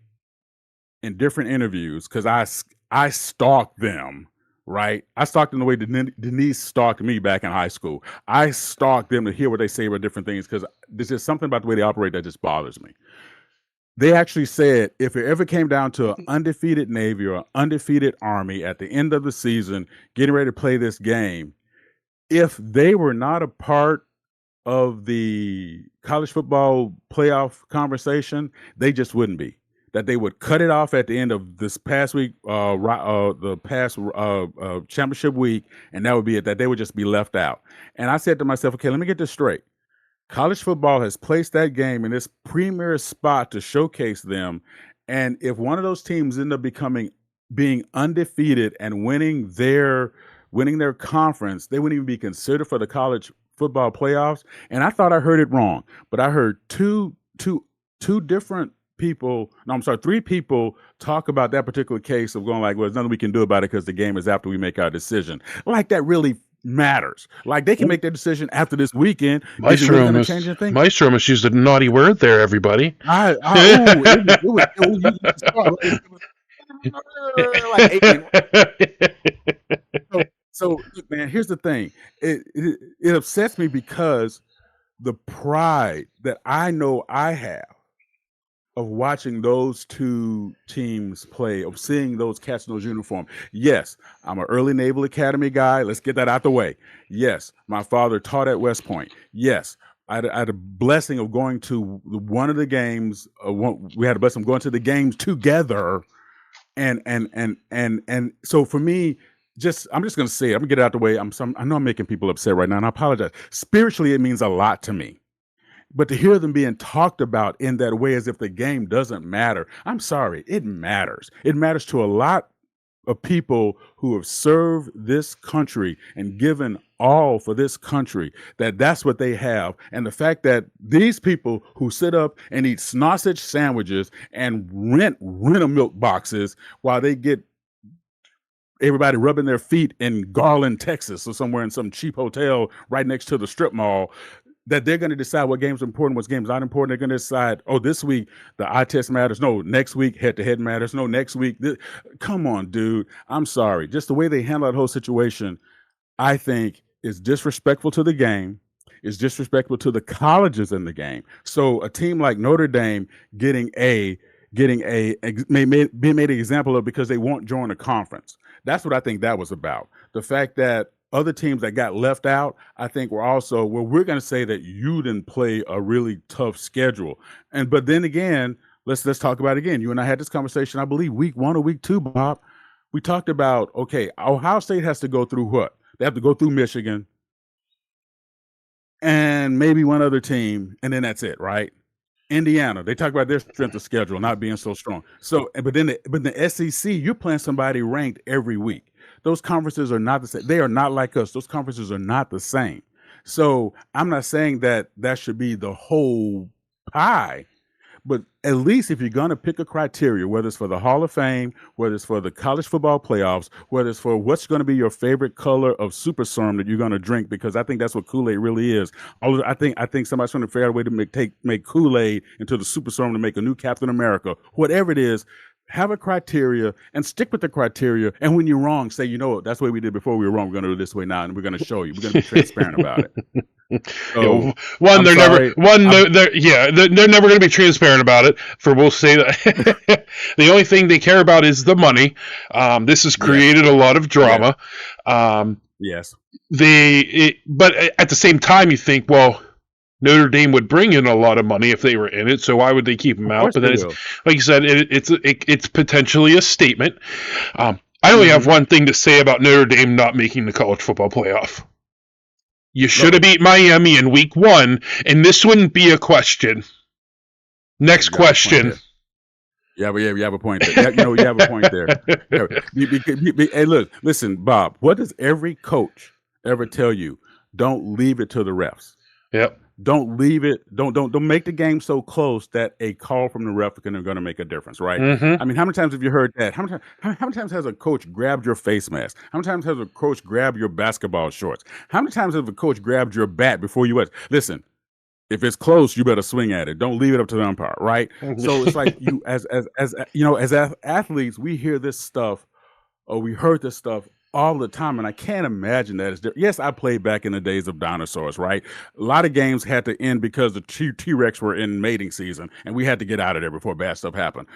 in different interviews, because I stalked them, right? I stalked them the way Denise stalked me back in high school. I stalked them to hear what they say about different things, because there's just something about the way they operate that just bothers me. They actually said if it ever came down to an undefeated Navy or an undefeated Army at the end of the season, getting ready to play this game, if they were not a part of the college football playoff conversation, they just wouldn't be. That they would cut it off at the end of this past week, the past championship week, and that would be it, that they would just be left out. And I said to myself, okay, let me get this straight. College football has placed that game in this premier spot to showcase them. And if one of those teams end up being undefeated and winning their conference, they wouldn't even be considered for the college football playoffs. And I thought I heard it wrong, but I heard two different people, no, I'm sorry, 3 people talk about that particular case of going like, well, there's nothing we can do about it because the game is after we make our decision. Like that really matters. Like they can make their decision after this weekend. Maestro must use a naughty word there, everybody. So look, man, here's the thing. It upsets me because the pride that I know I have of watching those 2 teams play, of seeing those cats in those uniforms. Yes, I'm an early Naval Academy guy. Let's get that out the way. Yes, my father taught at West Point. Yes, I had a blessing of going to one of the games. We had a blessing of going to the games together, and so for me, I'm just going to say it. I'm going to get it out the way. I know I'm making people upset right now, and I apologize. Spiritually, it means a lot to me. But to hear them being talked about in that way as if the game doesn't matter, I'm sorry, it matters. It matters to a lot of people who have served this country and given all for this country, that's what they have. And the fact that these people who sit up and eat sausage sandwiches and rent milk boxes while they get everybody rubbing their feet in Garland, Texas, or somewhere in some cheap hotel right next to the strip mall, that they're going to decide what games are important, what games not important. They're going to decide, oh, this week the eye test matters. No, next week head-to-head matters. No, next week. Come on, dude. I'm sorry. Just the way they handle that whole situation, I think, is disrespectful to the game, is disrespectful to the colleges in the game. So a team like Notre Dame being made an example of because they won't join a conference. That's what I think that was about. The fact that other teams that got left out, I think were also, well, we're going to say that you didn't play a really tough schedule. But then again, let's talk about it again. You and I had this conversation, I believe, week 1 or week 2, Bob. We talked about, okay, Ohio State has to go through what? They have to go through Michigan and maybe one other team, and then that's it, right? Indiana, they talk about their strength of schedule not being so strong. So, but the SEC, you're playing somebody ranked every week. Those conferences are not the same. They are not like us. Those conferences are not the same. So I'm not saying that should be the whole pie, but at least if you're going to pick a criteria, whether it's for the Hall of Fame, whether it's for the college football playoffs, whether it's for what's going to be your favorite color of super serum that you're going to drink, because I think that's what Kool-Aid really is. I think somebody's trying to figure out a way to make Kool-Aid into the super serum to make a new Captain America. Whatever it is, have a criteria and stick with the criteria. And when you're wrong, say, you know what, that's the way we did before. We were wrong. We're going to do it this way now, and we're going to show you. We're going to be transparent about it. So, they're never going to be transparent about it. We'll say that the only thing they care about is the money. This has created a lot of drama. Yes. But at the same time, you think, well, Notre Dame would bring in a lot of money if they were in it, so why would they keep them out? But then, like you said, it's potentially a statement. I only have one thing to say about Notre Dame not making the college football playoff. You should have beat Miami in week 1, and this wouldn't be a question. Next question. Yeah, but you have a point there. You have a point there. Hey, look, listen, Bob, what does every coach ever tell you? Don't leave it to the refs. Yep. Don't leave it. Don't make the game so close that a call from the ref is going to make a difference, right? Mm-hmm. I mean, how many times have you heard that? How many times has a coach grabbed your face mask? How many times has a coach grabbed your basketball shorts? How many times has a coach grabbed your bat before you went? Listen, if it's close, you better swing at it. Don't leave it up to the umpire, right? So it's like you, as athletes, we hear this stuff, or we heard this stuff all the time, and I can't imagine that it's different. Yes, I played back in the days of dinosaurs, right? A lot of games had to end because the T-Rex were in mating season, and we had to get out of there before bad stuff happened.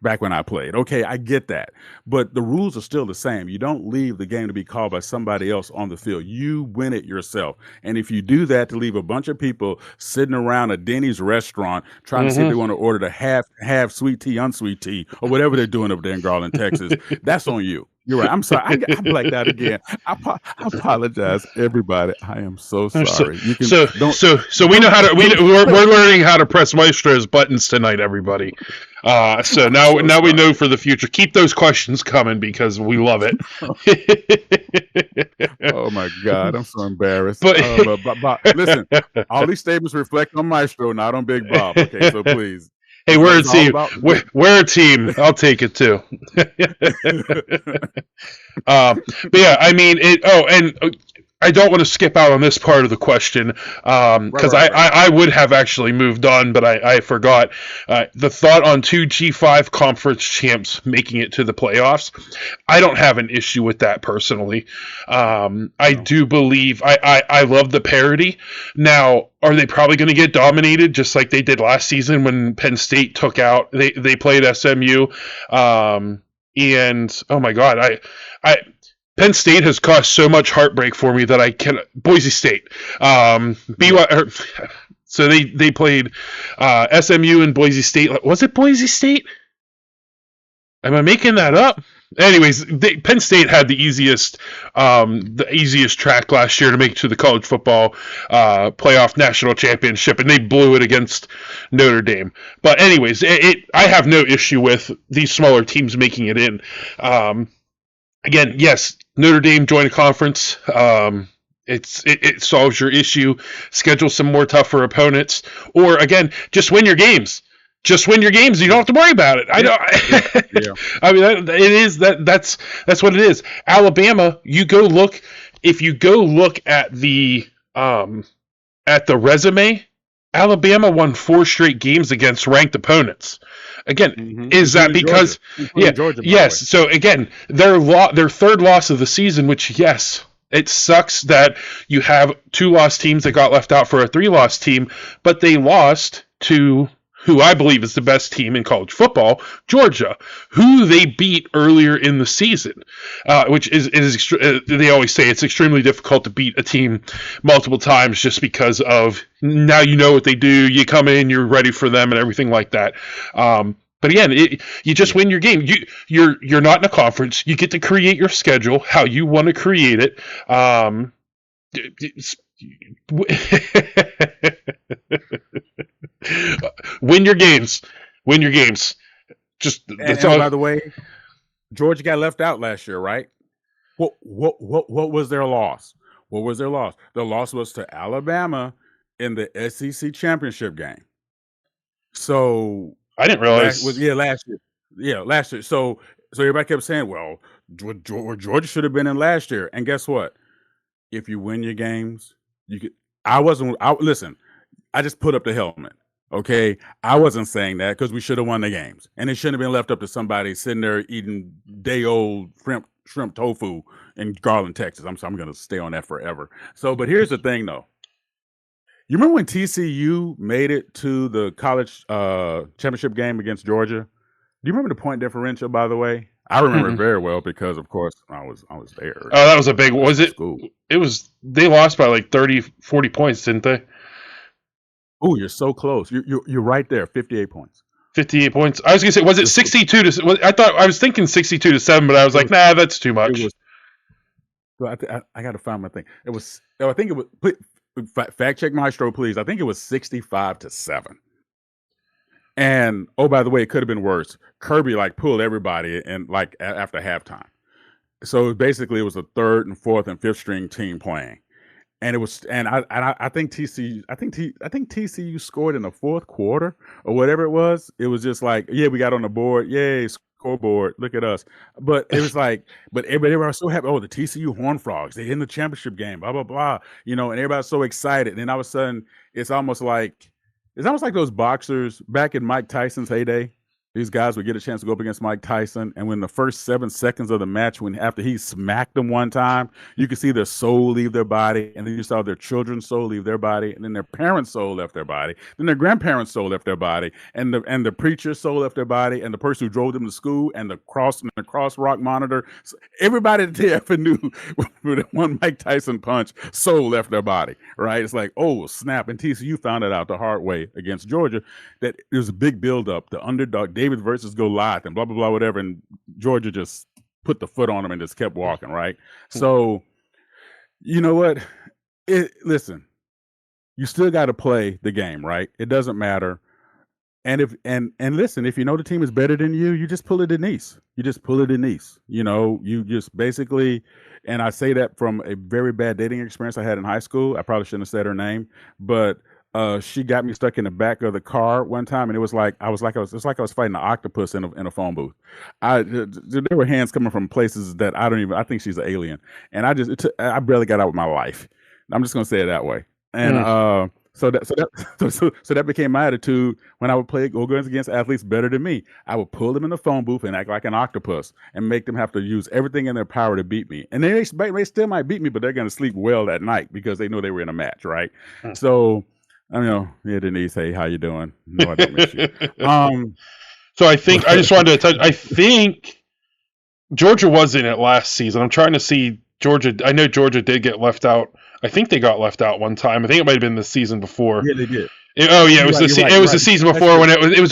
Back when I played. Okay, I get that. But the rules are still the same. You don't leave the game to be called by somebody else on the field. You win it yourself. And if you do that to leave a bunch of people sitting around a Denny's restaurant trying to see if they want to order the half sweet tea, unsweet tea, or whatever they're doing over there in Garland, Texas, that's on you. You're right. I'm sorry. I blacked out again. I apologize, everybody. I am so sorry. So we know how to. We're learning how to press Maestro's buttons tonight, everybody. So now we know for the future. Keep those questions coming because we love it. Oh my God, I'm so embarrassed. But listen, all these statements reflect on Maestro, not on Big Bob. Okay, so please. Hey, we're a team. We're a team. I'll take it too. But yeah, I mean, and I don't want to skip out on this part of the question because I would have actually moved on, but I forgot. The thought on 2 G5 conference champs making it to the playoffs, I don't have an issue with that personally. I do believe I love the parity. Now, are they probably going to get dominated just like they did last season when Penn State took out? They played SMU, and oh my God, Penn State has caused so much heartbreak for me that I can. Boise State, so they played SMU and Boise State. Was it Boise State? Am I making that up? Anyways, Penn State had the easiest track last year to make it to the college football playoff national championship, and they blew it against Notre Dame. But anyways, I have no issue with these smaller teams making it in. Again, yes, Notre Dame joined a conference. It solves your issue. Schedule some more tougher opponents, or again, just win your games. Just win your games. You don't have to worry about it. I know. Yeah. I mean, that's what it is. Alabama. If you go look at the resume, Alabama won 4 straight games against ranked opponents. Again, is that because Georgia, yes? So again, their third loss of the season, which yes, it sucks that you have 2 loss teams that got left out for a 3-loss team, but they lost to who I believe is the best team in college football, Georgia, who they beat earlier in the season, which is they always say it's extremely difficult to beat a team multiple times just because of now you know what they do, you come in, you're ready for them and everything like that. But again, you just win your game. You're not in a conference. You get to create your schedule how you want to create it. Win your games. Win your games. Just that's all. By the way, Georgia got left out last year, right? What was their loss? What was their loss? The loss was to Alabama in the SEC championship game. So I didn't realize. Last year. Yeah, last year. So everybody kept saying, "Well, Georgia should have been in last year." And guess what? If you win your games, you could. Listen. I just put up the helmet. Okay, I wasn't saying that because we should have won the games, and it shouldn't have been left up to somebody sitting there eating day-old shrimp tofu in Garland, Texas. I'm going to stay on that forever. So, but here's the thing, though. You remember when TCU made it to the college championship game against Georgia? Do you remember the point differential? By the way, I remember it very well because, of course, I was there. Oh, that was a big. Was it? School. It was. They lost by like 30, 40 points, didn't they? Oh, you're so close. You're right there. 58 points. 58 points. I was gonna say, was it 62 to? I was thinking 62 to 7, but I was like, nah, that's too much. I got to find my thing. It was. I think it was. Fact check Maestro, please. I think it was 65 to 7. And by the way, it could have been worse. Kirby pulled everybody and after halftime. So basically, it was a 3rd and 4th and 5th string team playing. And it was, and I think TCU, I think TCU scored in the 4th quarter or whatever it was. It was just we got on the board, yay, scoreboard, look at us. But it was but everybody was so happy. Oh, the TCU Horned Frogs, they're in the championship game, blah blah blah. And everybody's so excited. And then all of a sudden, it's almost like those boxers back in Mike Tyson's heyday. These guys would get a chance to go up against Mike Tyson, and when the first 7 seconds of the match, after he smacked them one time, you could see their soul leave their body, and then you saw their children's soul leave their body, and then their parents' soul left their body, then their grandparents' soul left their body, and the preacher's soul left their body, and the person who drove them to school, and the cross rock monitor, everybody that they ever knew with one Mike Tyson punch, soul left their body, right? It's like, oh, snap, and TCU found it out the hard way against Georgia, that it was a big buildup, the underdog, David versus Goliath and blah, blah, blah, whatever. And Georgia just put the foot on him and just kept walking, right? So, you know what? Listen, you still got to play the game, right? It doesn't matter. And listen, if you know the team is better than you, you just pull it in Nice. You just pull it in Nice. You just basically, and I say that from a very bad dating experience I had in high school. I probably shouldn't have said her name, but she got me stuck in the back of the car one time, and it was like I was fighting an octopus in a phone booth. There were hands coming from places that I think she's an alien, and I barely got out with my life. I'm just gonna say it that way. And so that became my attitude when I would go against athletes better than me. I would pull them in the phone booth and act like an octopus and make them have to use everything in their power to beat me. And they still might beat me, but they're gonna sleep well that night because they know they were in a match, right? So. Denise, hey, how you doing? No, I don't miss you. So I just wanted to touch. I think Georgia was in it last season. I'm trying to see Georgia. I know Georgia did get left out. I think they got left out one time. I think it might have been the season before. Yeah, they did. It was the season before when it was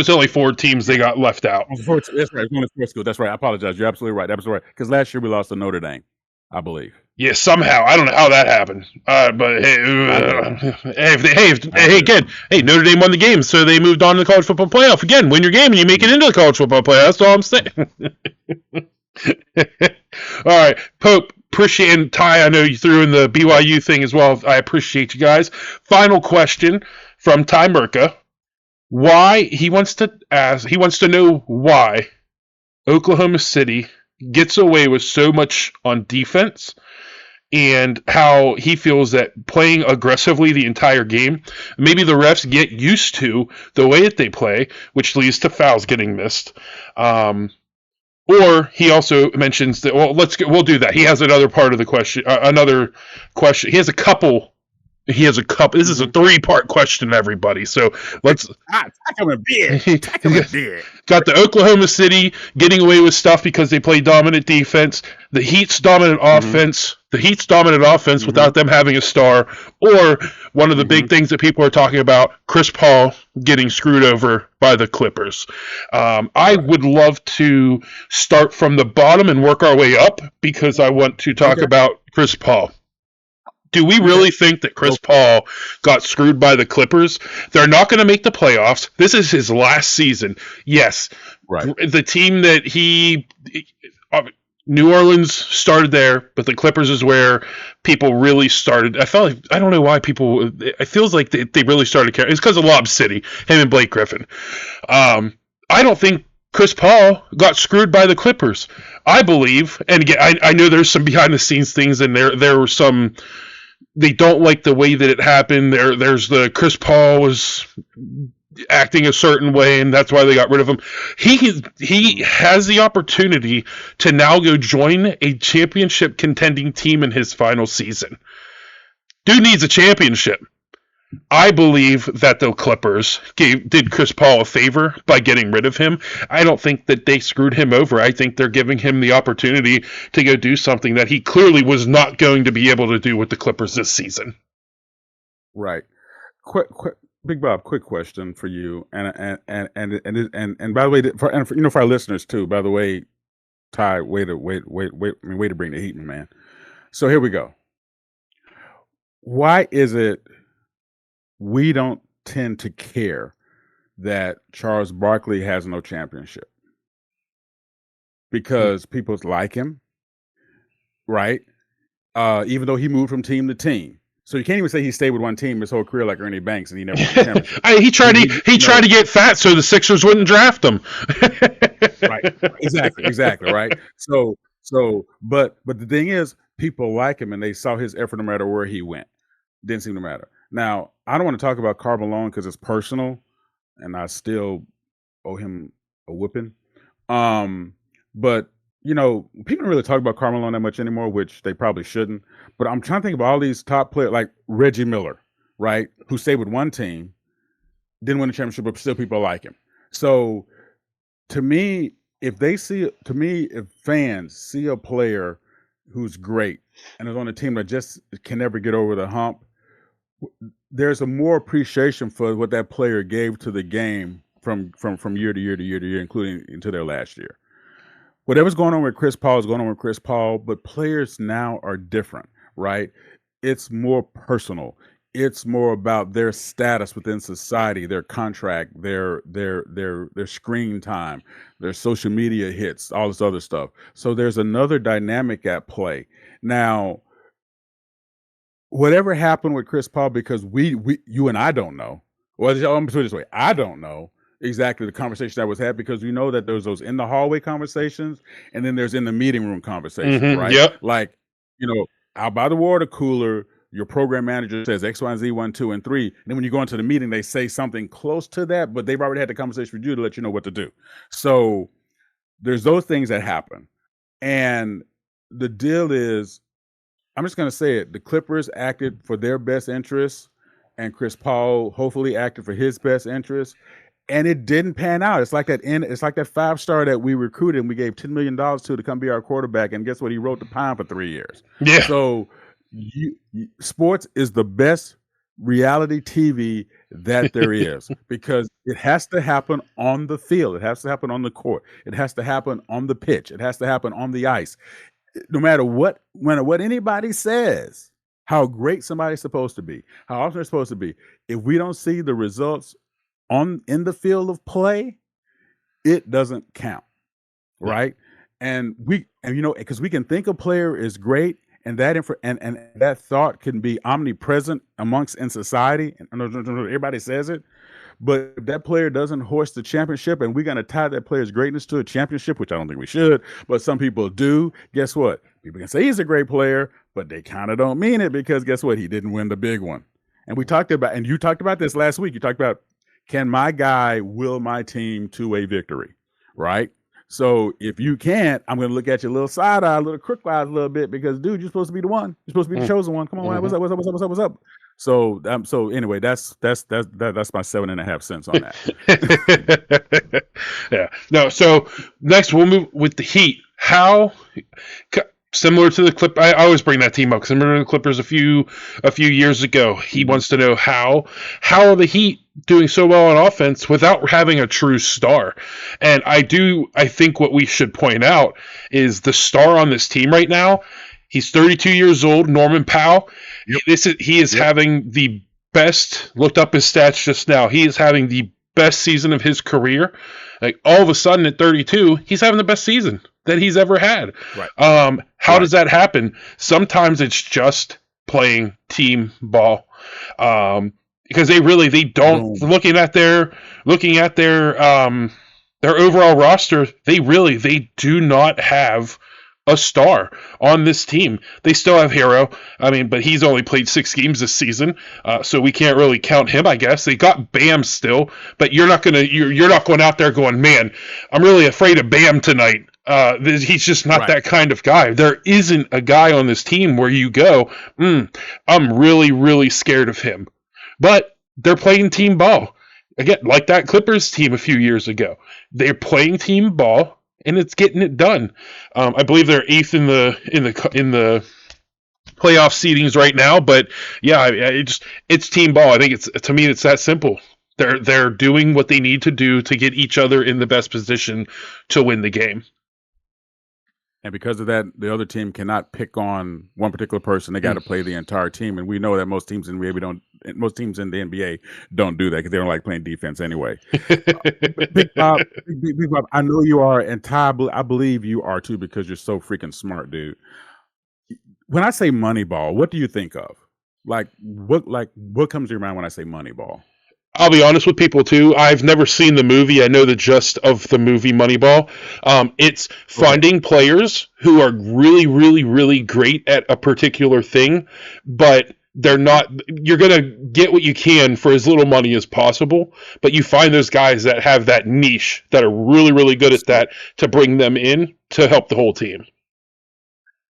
only 4 teams they got left out. That's right. It's only 4 schools. That's right. I apologize. You're absolutely right. Absolutely right. Because last year we lost to Notre Dame, I believe. Yeah, somehow I don't know how that happened. But hey, Notre Dame won the game, so they moved on to the college football playoff again. Win your game and you make it into the college football playoff. That's all I'm saying. All right, Pope. Appreciate, and Ty, I know you threw in the BYU thing as well. I appreciate you guys. Final question from Ty Merca. Why he wants to know why Oklahoma City gets away with so much on defense, and how he feels that playing aggressively the entire game, maybe the refs get used to the way that they play, which leads to fouls getting missed. Or he also mentions that, we'll do that. He has another part of the question, another question. He has a couple. This is a 3-part question, everybody. So let's. Got the Oklahoma City getting away with stuff because they play dominant defense. The Heat's dominant offense. The Heat's dominant offense without them having a star. Or one of the big things that people are talking about, Chris Paul getting screwed over by the Clippers. I would love to start from the bottom and work our way up because I want to talk about Chris Paul. Do we really think that Chris Paul got screwed by the Clippers? They're not going to make the playoffs. This is his last season. Yes. Right. The team that New Orleans started there, but the Clippers is where people really started. I don't know why it feels like they really started caring. It's because of Lob City, him and Blake Griffin. I don't think Chris Paul got screwed by the Clippers. I believe, and again, I know there's some behind the scenes things, and there were some. They don't like the way that it happened. There's the Chris Paul was acting a certain way, and that's why they got rid of him. He has the opportunity to now go join a championship contending team in his final season. Dude needs a championship. I believe that the Clippers did Chris Paul a favor by getting rid of him. I don't think that they screwed him over. I think they're giving him the opportunity to go do something that he clearly was not going to be able to do with the Clippers this season. Right. Quick, Big Bob. Quick question for you, and by the way, for our listeners too. By the way, Ty, way to bring the heat, man. So here we go. Why is it we don't tend to care that Charles Barkley has no championship? Because people like him, right? Even though he moved from team to team. So you can't even say he stayed with one team his whole career like Ernie Banks and he never won a championship. He tried to get fat so the Sixers wouldn't draft him. Right. Exactly, right? So but the thing is, people like him and they saw his effort no matter where he went. Didn't seem to matter. Now, I don't want to talk about Karl Malone because it's personal, and I still owe him a whipping. But people don't really talk about Karl Malone that much anymore, which they probably shouldn't. But I'm trying to think of all these top players, like Reggie Miller, right, who stayed with one team, didn't win a championship, but still people like him. So, to me, if fans see a player who's great and is on a team that just can never get over the hump, there's a more appreciation for what that player gave to the game from year to year to year to year, including into their last year. Whatever's going on with Chris Paul is going on with Chris Paul, but players now are different, right? It's more personal. It's more about their status within society, their contract, their screen time, their social media hits, all this other stuff. So there's another dynamic at play. Now, whatever happened with Chris Paul, because you and I don't know. Well, I'm put it this way: I don't know exactly the conversation that was had, because we know that there's those in the hallway conversations, and then there's in the meeting room conversations, right? Yep. Like, out by the water cooler, your program manager says X, Y, and Z, 1, 2, and 3. And then when you go into the meeting, they say something close to that, but they've already had the conversation with you to let you know what to do. So there's those things that happen, and the deal is, I'm just going to say it. The Clippers acted for their best interests, and Chris Paul hopefully acted for his best interests, and it didn't pan out. It's like that 5-star that we recruited and we gave $10 million to come be our quarterback, and guess what? He wrote the pound for 3 years. Yeah. So sports is the best reality TV that there is, because it has to happen on the field. It has to happen on the court. It has to happen on the pitch. It has to happen on the ice. No matter what anybody says, how great somebody's supposed to be, how awesome they're supposed to be, if we don't see the results in the field of play, it doesn't count, right? And because we can think a player is great, and that thought can be omnipresent in society, and everybody says it. But if that player doesn't hoist the championship, and we're going to tie that player's greatness to a championship, which I don't think we should, but some people do, guess what? People can say he's a great player, but they kind of don't mean it, because guess what? He didn't win the big one. And you talked about this last week. You talked about, can my guy will my team to a victory, right? So if you can't, I'm going to look at you a little side eye, a little crook eye a little bit, because dude, you're supposed to be the one. You're supposed to be the chosen one. Come on, man. What's up? So anyway, that's my 7.5 cents on that. Yeah. No. So next we'll move with the Heat. How similar to the Clip? I always bring that team up because I remember the Clippers a few years ago. He wants to know how are the Heat doing so well on offense without having a true star. And I think what we should point out is the star on this team right now. He's 32 years old, Norman Powell. Yep. He is having the best. Looked up his stats just now. He is having the best season of his career. Like all of a sudden at 32, he's having the best season that he's ever had. Right. How does that happen? Sometimes it's just playing team ball. Because they don't looking at their overall roster, they do not have a star on this team. They still have Hero. But he's only played 6 games this season, so we can't really count him, I guess. They got Bam still, but you're not going out there going, man, I'm really afraid of Bam tonight. He's just not that kind of guy. There isn't a guy on this team where you go, I'm really, really scared of him. But they're playing team ball. Again, like that Clippers team a few years ago. They're playing team ball, and it's getting it done. I believe they're 8th in the playoff seedings right now, but yeah, it's team ball. I think it's that simple. They're doing what they need to do to get each other in the best position to win the game. And because of that, the other team cannot pick on one particular person. They got to play the entire team, and we know that most teams in the NBA don't do that because they don't like playing defense anyway. Big Bob, I know you are, and Ty, I believe you are too, because you're so freaking smart, dude. When I say Moneyball, what do you think of? What comes to your mind when I say Moneyball? I'll be honest with people too. I've never seen the movie. I know the gist of the movie Moneyball. It's finding players who are really, really, really great at a particular thing, but they're not. You're gonna get what you can for as little money as possible, but you find those guys that have that niche that are really, really good at that to bring them in to help the whole team.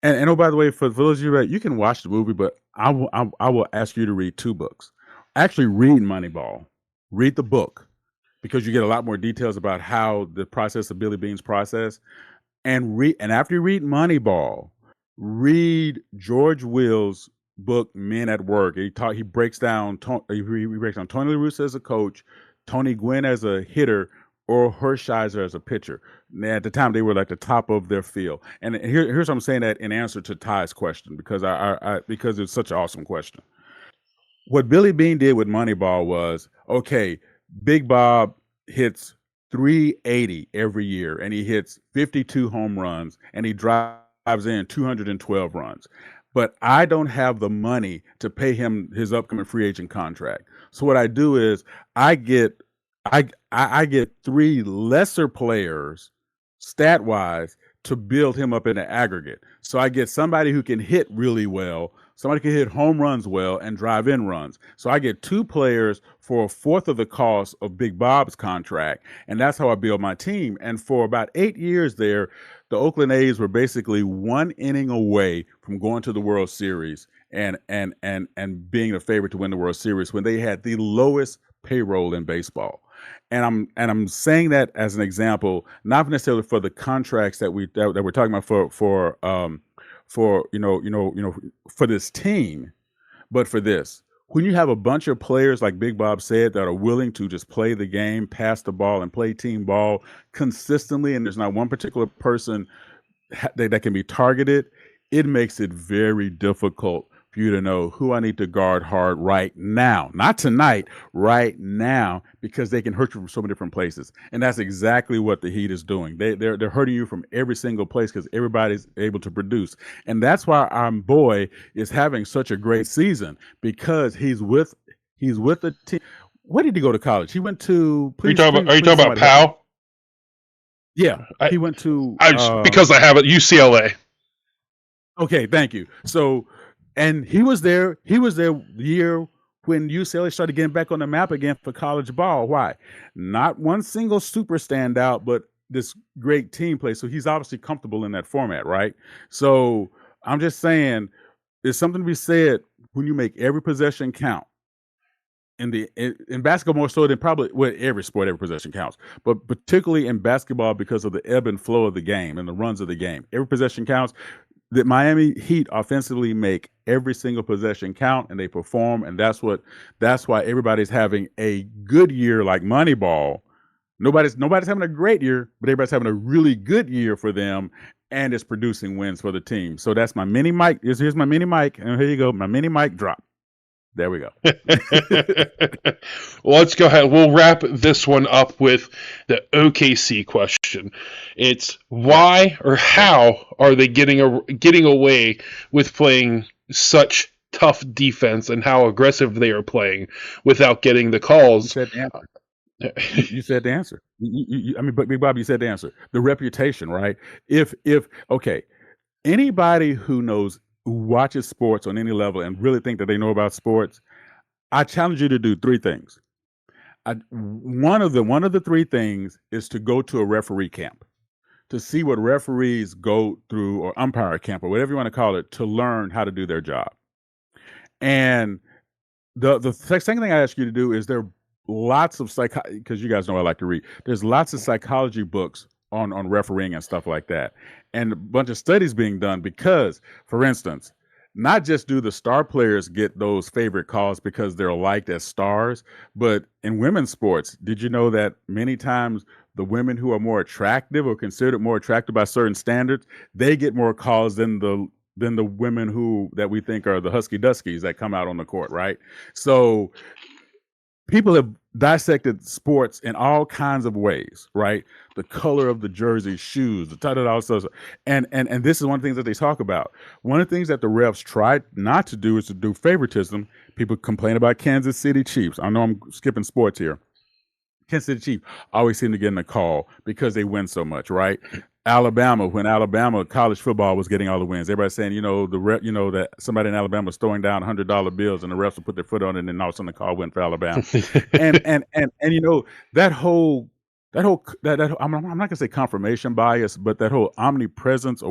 And oh, by the way, for those of you that you can watch the movie, but I will ask you to read 2 books. Actually, read Moneyball. Read the book, because you get a lot more details about how the process of Billy Beane's process. And after you read Moneyball, read George Will's book Men at Work. He breaks down Tony La Russa as a coach, Tony Gwynn as a hitter, or Hershiser as a pitcher. And at the time, they were like the top of their field. And here's what I'm saying that in answer to Ty's question, because because it's such an awesome question. What Billy Beane did with Moneyball was, okay, Big Bob hits 380 every year, and he hits 52 home runs, and he drives in 212 runs. But I don't have the money to pay him his upcoming free agent contract. So what I do is I get 3 lesser players, stat-wise, to build him up in the aggregate. So I get somebody who can hit really well, somebody can hit home runs well, and drive in runs. So I get 2 players for 1/4 of the cost of Big Bob's contract, and that's how I build my team. And for about 8 years there, the Oakland A's were basically 1 inning away from going to the World Series and being the favorite to win the World Series when they had the lowest payroll in baseball. And I'm saying that as an example, not necessarily for the contracts that we're talking about for this team, but for this. when you have a bunch of players, like Big Bob said, that are willing to just play the game, pass the ball, and play team ball consistently, and there's not one particular person that can be targeted, it makes it very difficult for you to know who I need to guard hard right now. Not tonight, right now, because they can hurt you from so many different places. And that's exactly what the Heat is doing. They're hurting you from every single place because everybody's able to produce. And that's why our boy is having such a great season, because he's with the team. What did he go to college? He went to. Are you talking about Powell? Yeah, he went to. Because I have it, UCLA. Okay, thank you. So, and he was there the year when UCLA started getting back on the map again for college ball. Why? Not one single super standout, but this great team play. So he's obviously comfortable in that format, right? So I'm just saying, there's something to be said when you make every possession count. In basketball more so than probably every sport, every possession counts, but particularly in basketball because of the ebb and flow of the game and the runs of the game. Every possession counts. The Miami Heat offensively make every single possession count, and they perform, and that's why everybody's having a good year like Moneyball. Nobody's having a great year, but everybody's having a really good year for them, and it's producing wins for the team. So that's my mini mic. Here's my mini mic, and here you go, my mini mic drop. There we go. Well, let's go ahead. We'll wrap this one up with the OKC question. It's why or how are they getting away with playing such tough defense, and how aggressive they are playing without getting the calls? You said the answer. You said the answer. But Big Bob, you said the answer. The reputation, right? Okay, anybody who watches sports on any level and really think that they know about sports, I challenge you to do three things. One of the three things is to go to a referee camp, to see what referees go through, or umpire camp, or whatever you want to call it, to learn how to do their job. And the second thing I ask you to do is, there are lots of because you guys know I like to read. There's lots of psychology books on refereeing and stuff like that, and a bunch of studies being done, because, for instance, not just do the star players get those favorite calls because they're liked as stars, but in women's sports, did you know that many times the women who are more attractive or considered more attractive by certain standards, they get more calls than the women that we think are the Husky Duskies that come out on the court, right? So people have dissected sports in all kinds of ways, right? The color of the jersey, shoes, the title, all stuff. And this is one of the things that they talk about. One of the things that the refs tried not to do is to do favoritism. People complain about Kansas City Chiefs. I know I'm skipping sports here. Kansas City Chiefs always seem to get in a call because they win so much, right? Alabama, when Alabama college football was getting all the wins, everybody's saying, that somebody in Alabama was throwing down $100 bills, and the refs would put their foot on it, and then all of a sudden the call went for Alabama. and that whole I'm not gonna say confirmation bias, but that whole omnipresent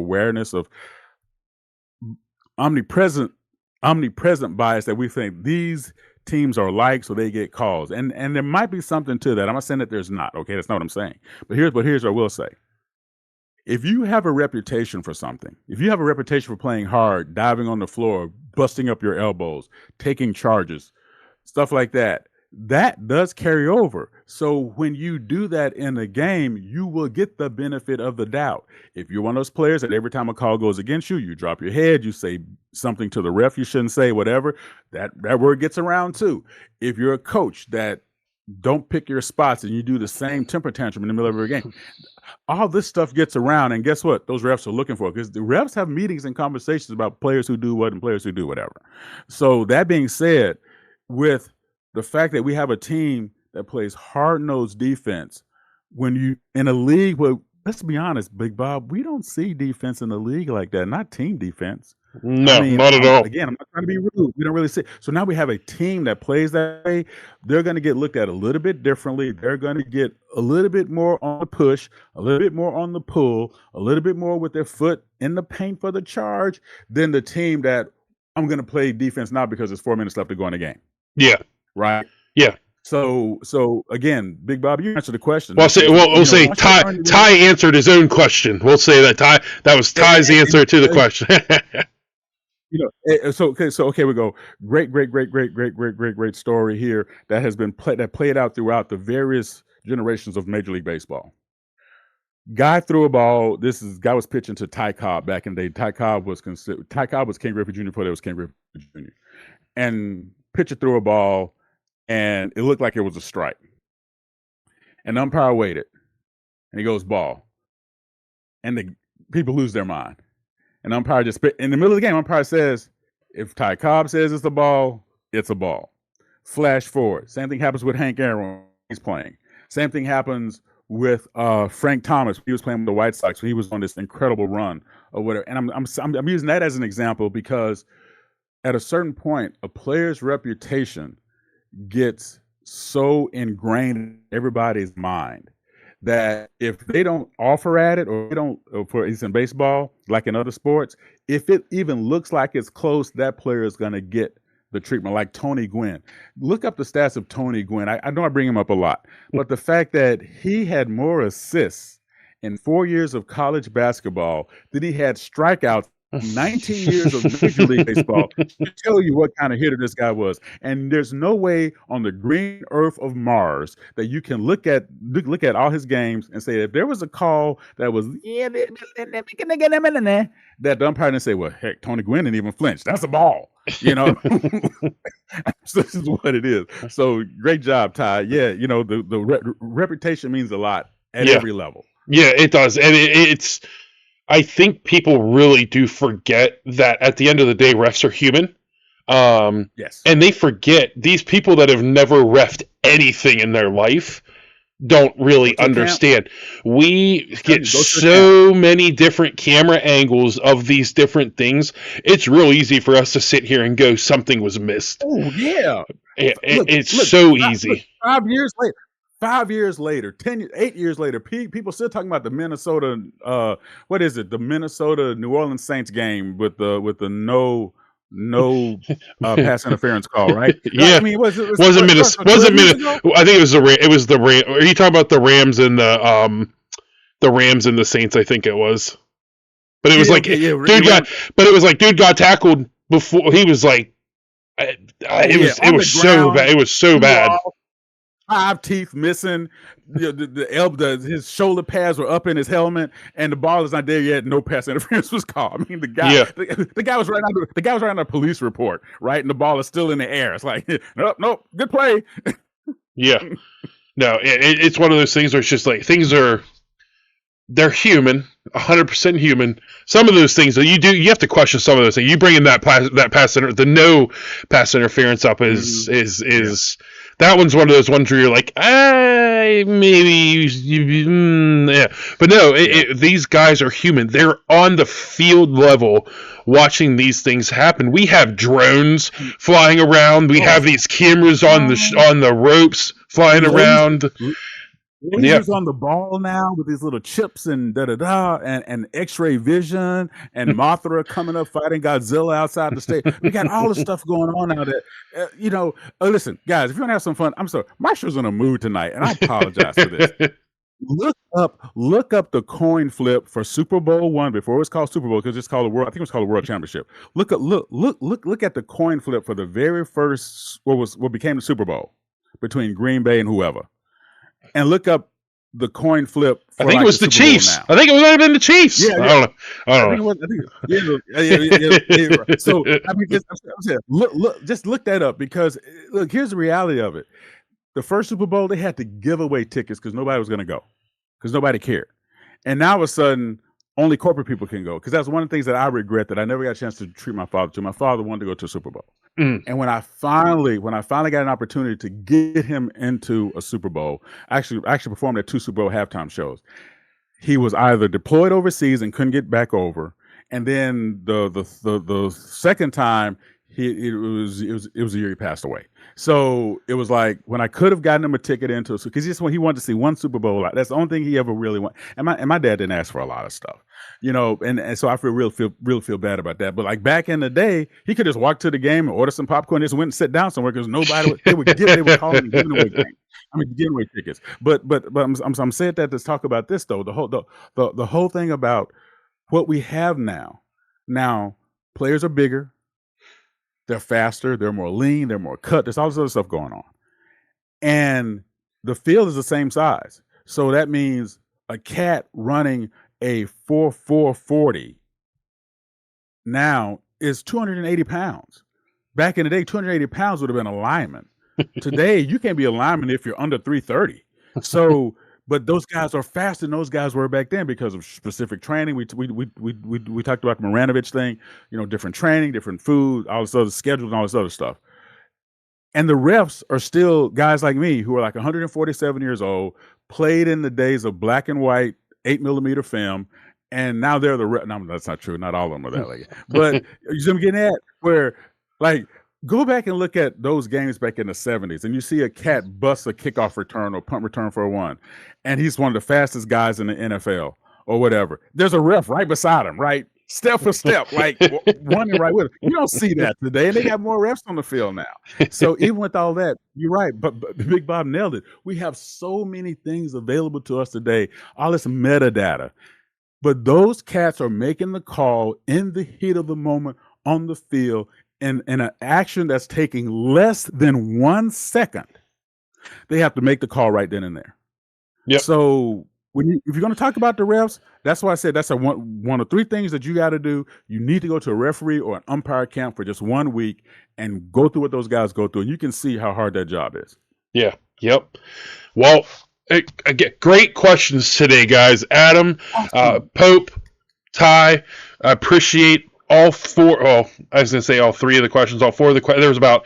bias that we think these teams are like, so they get calls, and there might be something to that. I'm not saying that there's not. Okay, that's not what I'm saying. But here's what I will say. If you have a reputation for something, if you have a reputation for playing hard, diving on the floor, busting up your elbows, taking charges, stuff like that, that does carry over. So when you do that in a game, you will get the benefit of the doubt. If you're one of those players that every time a call goes against you, you drop your head, you say something to the ref you shouldn't say, whatever, that word gets around too. If you're a coach that don't pick your spots and you do the same temper tantrum in the middle of every game, all this stuff gets around, and guess what? Those refs are looking for, because the refs have meetings and conversations about players who do what and players who do whatever. So that being said, with the fact that we have a team that plays hard-nosed defense, when you in a league where, let's be honest, Big Bob, we don't see defense in the league like that, not team defense. No, not at all. Again, I'm not trying to be rude. We don't really see. So now we have a team that plays that way. They're going to get looked at a little bit differently. They're going to get a little bit more on the push, a little bit more on the pull, a little bit more with their foot in the paint for the charge than the team that I'm going to play defense now because there's 4 minutes left to go in the game. Yeah. Right? Yeah. So again, Big Bob, you answered the question. We'll say Ty answered his own question. We'll say that that was Ty's answer to the question. Okay, we go. Great story here that has been played out throughout the various generations of Major League Baseball. Guy threw a ball. Guy was pitching to Ty Cobb back in the day. Ty Cobb was Ken Griffey Jr. before there was Ken Griffey Jr. And pitcher threw a ball, and it looked like it was a strike. And the umpire waited, and he goes ball, and the people lose their mind. And the umpire just in the middle of the game, umpire says, if Ty Cobb says it's a ball, it's a ball. Flash forward. Same thing happens with Hank Aaron. He's playing. Same thing happens with Frank Thomas. He was playing with the White Sox. He was on this incredible run or whatever. And I'm using that as an example because at a certain point, a player's reputation gets so ingrained in everybody's mind that if they don't offer at it, or they don't, for instance, in baseball, like in other sports, if it even looks like it's close, that player is going to get the treatment. Like Tony Gwynn. Look up the stats of Tony Gwynn. I know I bring him up a lot, but the fact that he had more assists in 4 years of college basketball than he had strikeouts 19 years of Major League Baseball to tell you what kind of hitter this guy was. And there's no way on the green earth of Mars that you can look at all his games and say, if there was a call that was that the umpire didn't say, well, heck, Tony Gwynn didn't even flinch. That's a ball. So this is what it is. So great job, Ty. Yeah, the reputation means a lot at every level. Yeah, it does. And it's I think people really do forget that at the end of the day, refs are human. Yes. And they forget these people that have never reffed anything in their life don't really understand. We get so many different camera angles of these different things. It's real easy for us to sit here and go, something was missed. Oh, yeah. It's so easy. 5 years later. 5 years later, 8 years later, people still talking about the Minnesota, what is it? The Minnesota New Orleans Saints game with the no pass interference call, right? Yeah, I mean, wasn't Minnesota? I think it was the Rams. Are you talking about the Rams and the Rams and the Saints? I think it was. But it was dude got tackled before he was like, it was so bad. It was so bad. 5 teeth missing, his shoulder pads were up in his helmet, and the ball is not there yet. No pass interference was called. I mean, the guy was writing out a police report, right? And the ball is still in the air. It's like, nope, good play. Yeah, no, it's one of those things where it's just like they're human, 100% human. Some of those things that you have to question some of those things. You bring in the no pass interference up is. That one's one of those ones where you're like, maybe, yeah. But no, these guys are human. They're on the field level watching these things happen. We have drones flying around. We have these cameras on the ropes flying around. Lasers on the ball now with these little chips and and X-ray vision and Mothra coming up fighting Godzilla outside the state. We got all this stuff going on out there. Listen, guys, if you want to have some fun, I'm sorry, Maestro's in a mood tonight, and I apologize for this. Look up the coin flip for Super Bowl I before it was called Super Bowl because it's called the World. I think it was called the World Championship. Look at the coin flip for the very first what became the Super Bowl between Green Bay and whoever. And look up the coin flip. I think it was the Chiefs. I think it might have been the Chiefs. Yeah, I don't know. So I mean, just look that up because look, here's the reality of it. The first Super Bowl, they had to give away tickets because nobody was going to go because nobody cared. And now all of a sudden, only corporate people can go because that's one of the things that I regret that I never got a chance to treat my father to. My father wanted to go to a Super Bowl. And when I finally got an opportunity to get him into a Super Bowl, I actually performed at 2 Super Bowl halftime shows. He was either deployed overseas and couldn't get back over, and then the second time it was a year he passed away. So it was like when I could have gotten him a ticket into it because he wanted to see one Super Bowl. That's the only thing he ever really wanted. And my dad didn't ask for a lot of stuff, and so I really feel bad about that. But like back in the day, he could just walk to the game and order some popcorn, and just went and sit down somewhere because nobody they were calling and giving away games. I mean, giving away tickets. But I'm saying that to talk about this though. The whole thing about what we have now. Now players are bigger. They're faster. They're more lean. They're more cut. There's all this other stuff going on. And the field is the same size. So that means a cat running a 4.440 now is 280 pounds. Back in the day, 280 pounds would have been a lineman. Today, you can't be a lineman if you're under 330. So, but those guys are faster than those guys were back then because of specific training. We talked about the Maranovich thing, different training, different food, all this other schedules, and all this other stuff. And the refs are still guys like me who are like 147 years old, played in the days of black and white 8mm film, and now they're the refs. No, that's not true. Not all of them are that like. But you see what I'm getting at? Where, like, go back and look at those games back in the 70s, and you see a cat bust a kickoff return or punt return for a 1, and he's one of the fastest guys in the NFL or whatever. There's a ref right beside him, right? Step for step, like running right with him. You don't see that today, and they got more refs on the field now. So even with all that, you're right. But Big Bob nailed it. We have so many things available to us today, all this metadata. But those cats are making the call in the heat of the moment on the field in an action that's taking less than 1 second. They have to make the call right then and there. Yep. So if you're going to talk about the refs, that's why I said that's one of 3 things that you got to do. You need to go to a referee or an umpire camp for just 1 week and go through what those guys go through, and you can see how hard that job is. Yeah. Yep. Well, again, great questions today, guys. Adam, Pope, Ty, I appreciate all 4. Oh, I was going to say all 3 of the questions. All 4 of the questions. There was about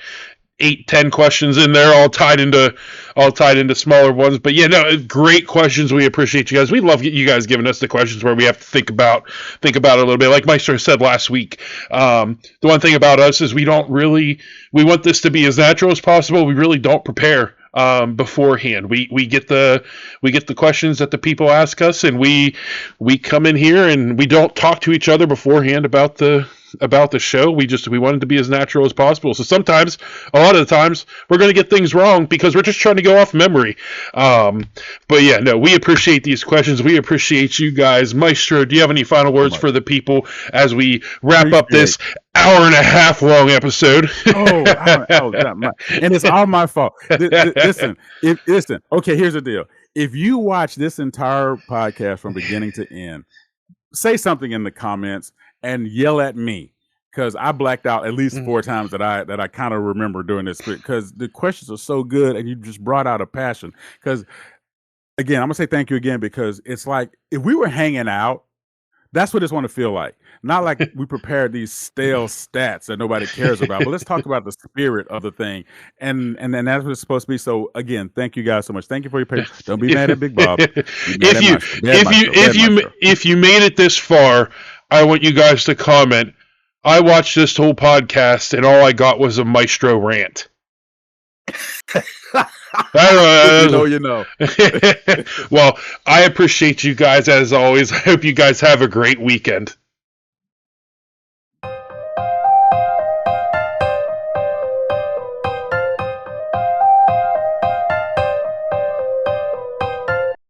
8-10 questions in there, all tied into smaller ones. But yeah, no, great questions. We appreciate you guys. We love you guys giving us the questions where we have to think about it a little bit. Like Maestro said last week, the one thing about us is we want this to be as natural as possible. We really don't prepare beforehand. We get the questions that the people ask us, and we come in here and we don't talk to each other beforehand about the show. We want it to be as natural as possible. So sometimes, a lot of the times, we're going to get things wrong because we're just trying to go off memory. But yeah, no, we appreciate these questions. We appreciate you guys. Maestro, do you have any final words for the people as we wrap up this hour and a half long episode? And it's all my fault. Listen. Okay, here's the deal. If you watch this entire podcast from beginning to end, say something in the comments and yell at me, because I blacked out at least 4 times that I kind of remember doing this, because the questions are so good and you just brought out a passion. Because again, I'm gonna say thank you again, because it's like if we were hanging out, that's what it's want to feel like. Not like we prepared these stale stats that nobody cares about, but let's talk about the spirit of the thing. And that's what it's supposed to be. So again, thank you guys so much. Thank you for your patience. Don't be mad at Big Bob. If you made it this far, I want you guys to comment. I watched this whole podcast and all I got was a Maestro rant. You know. Well, I appreciate you guys as always. I hope you guys have a great weekend.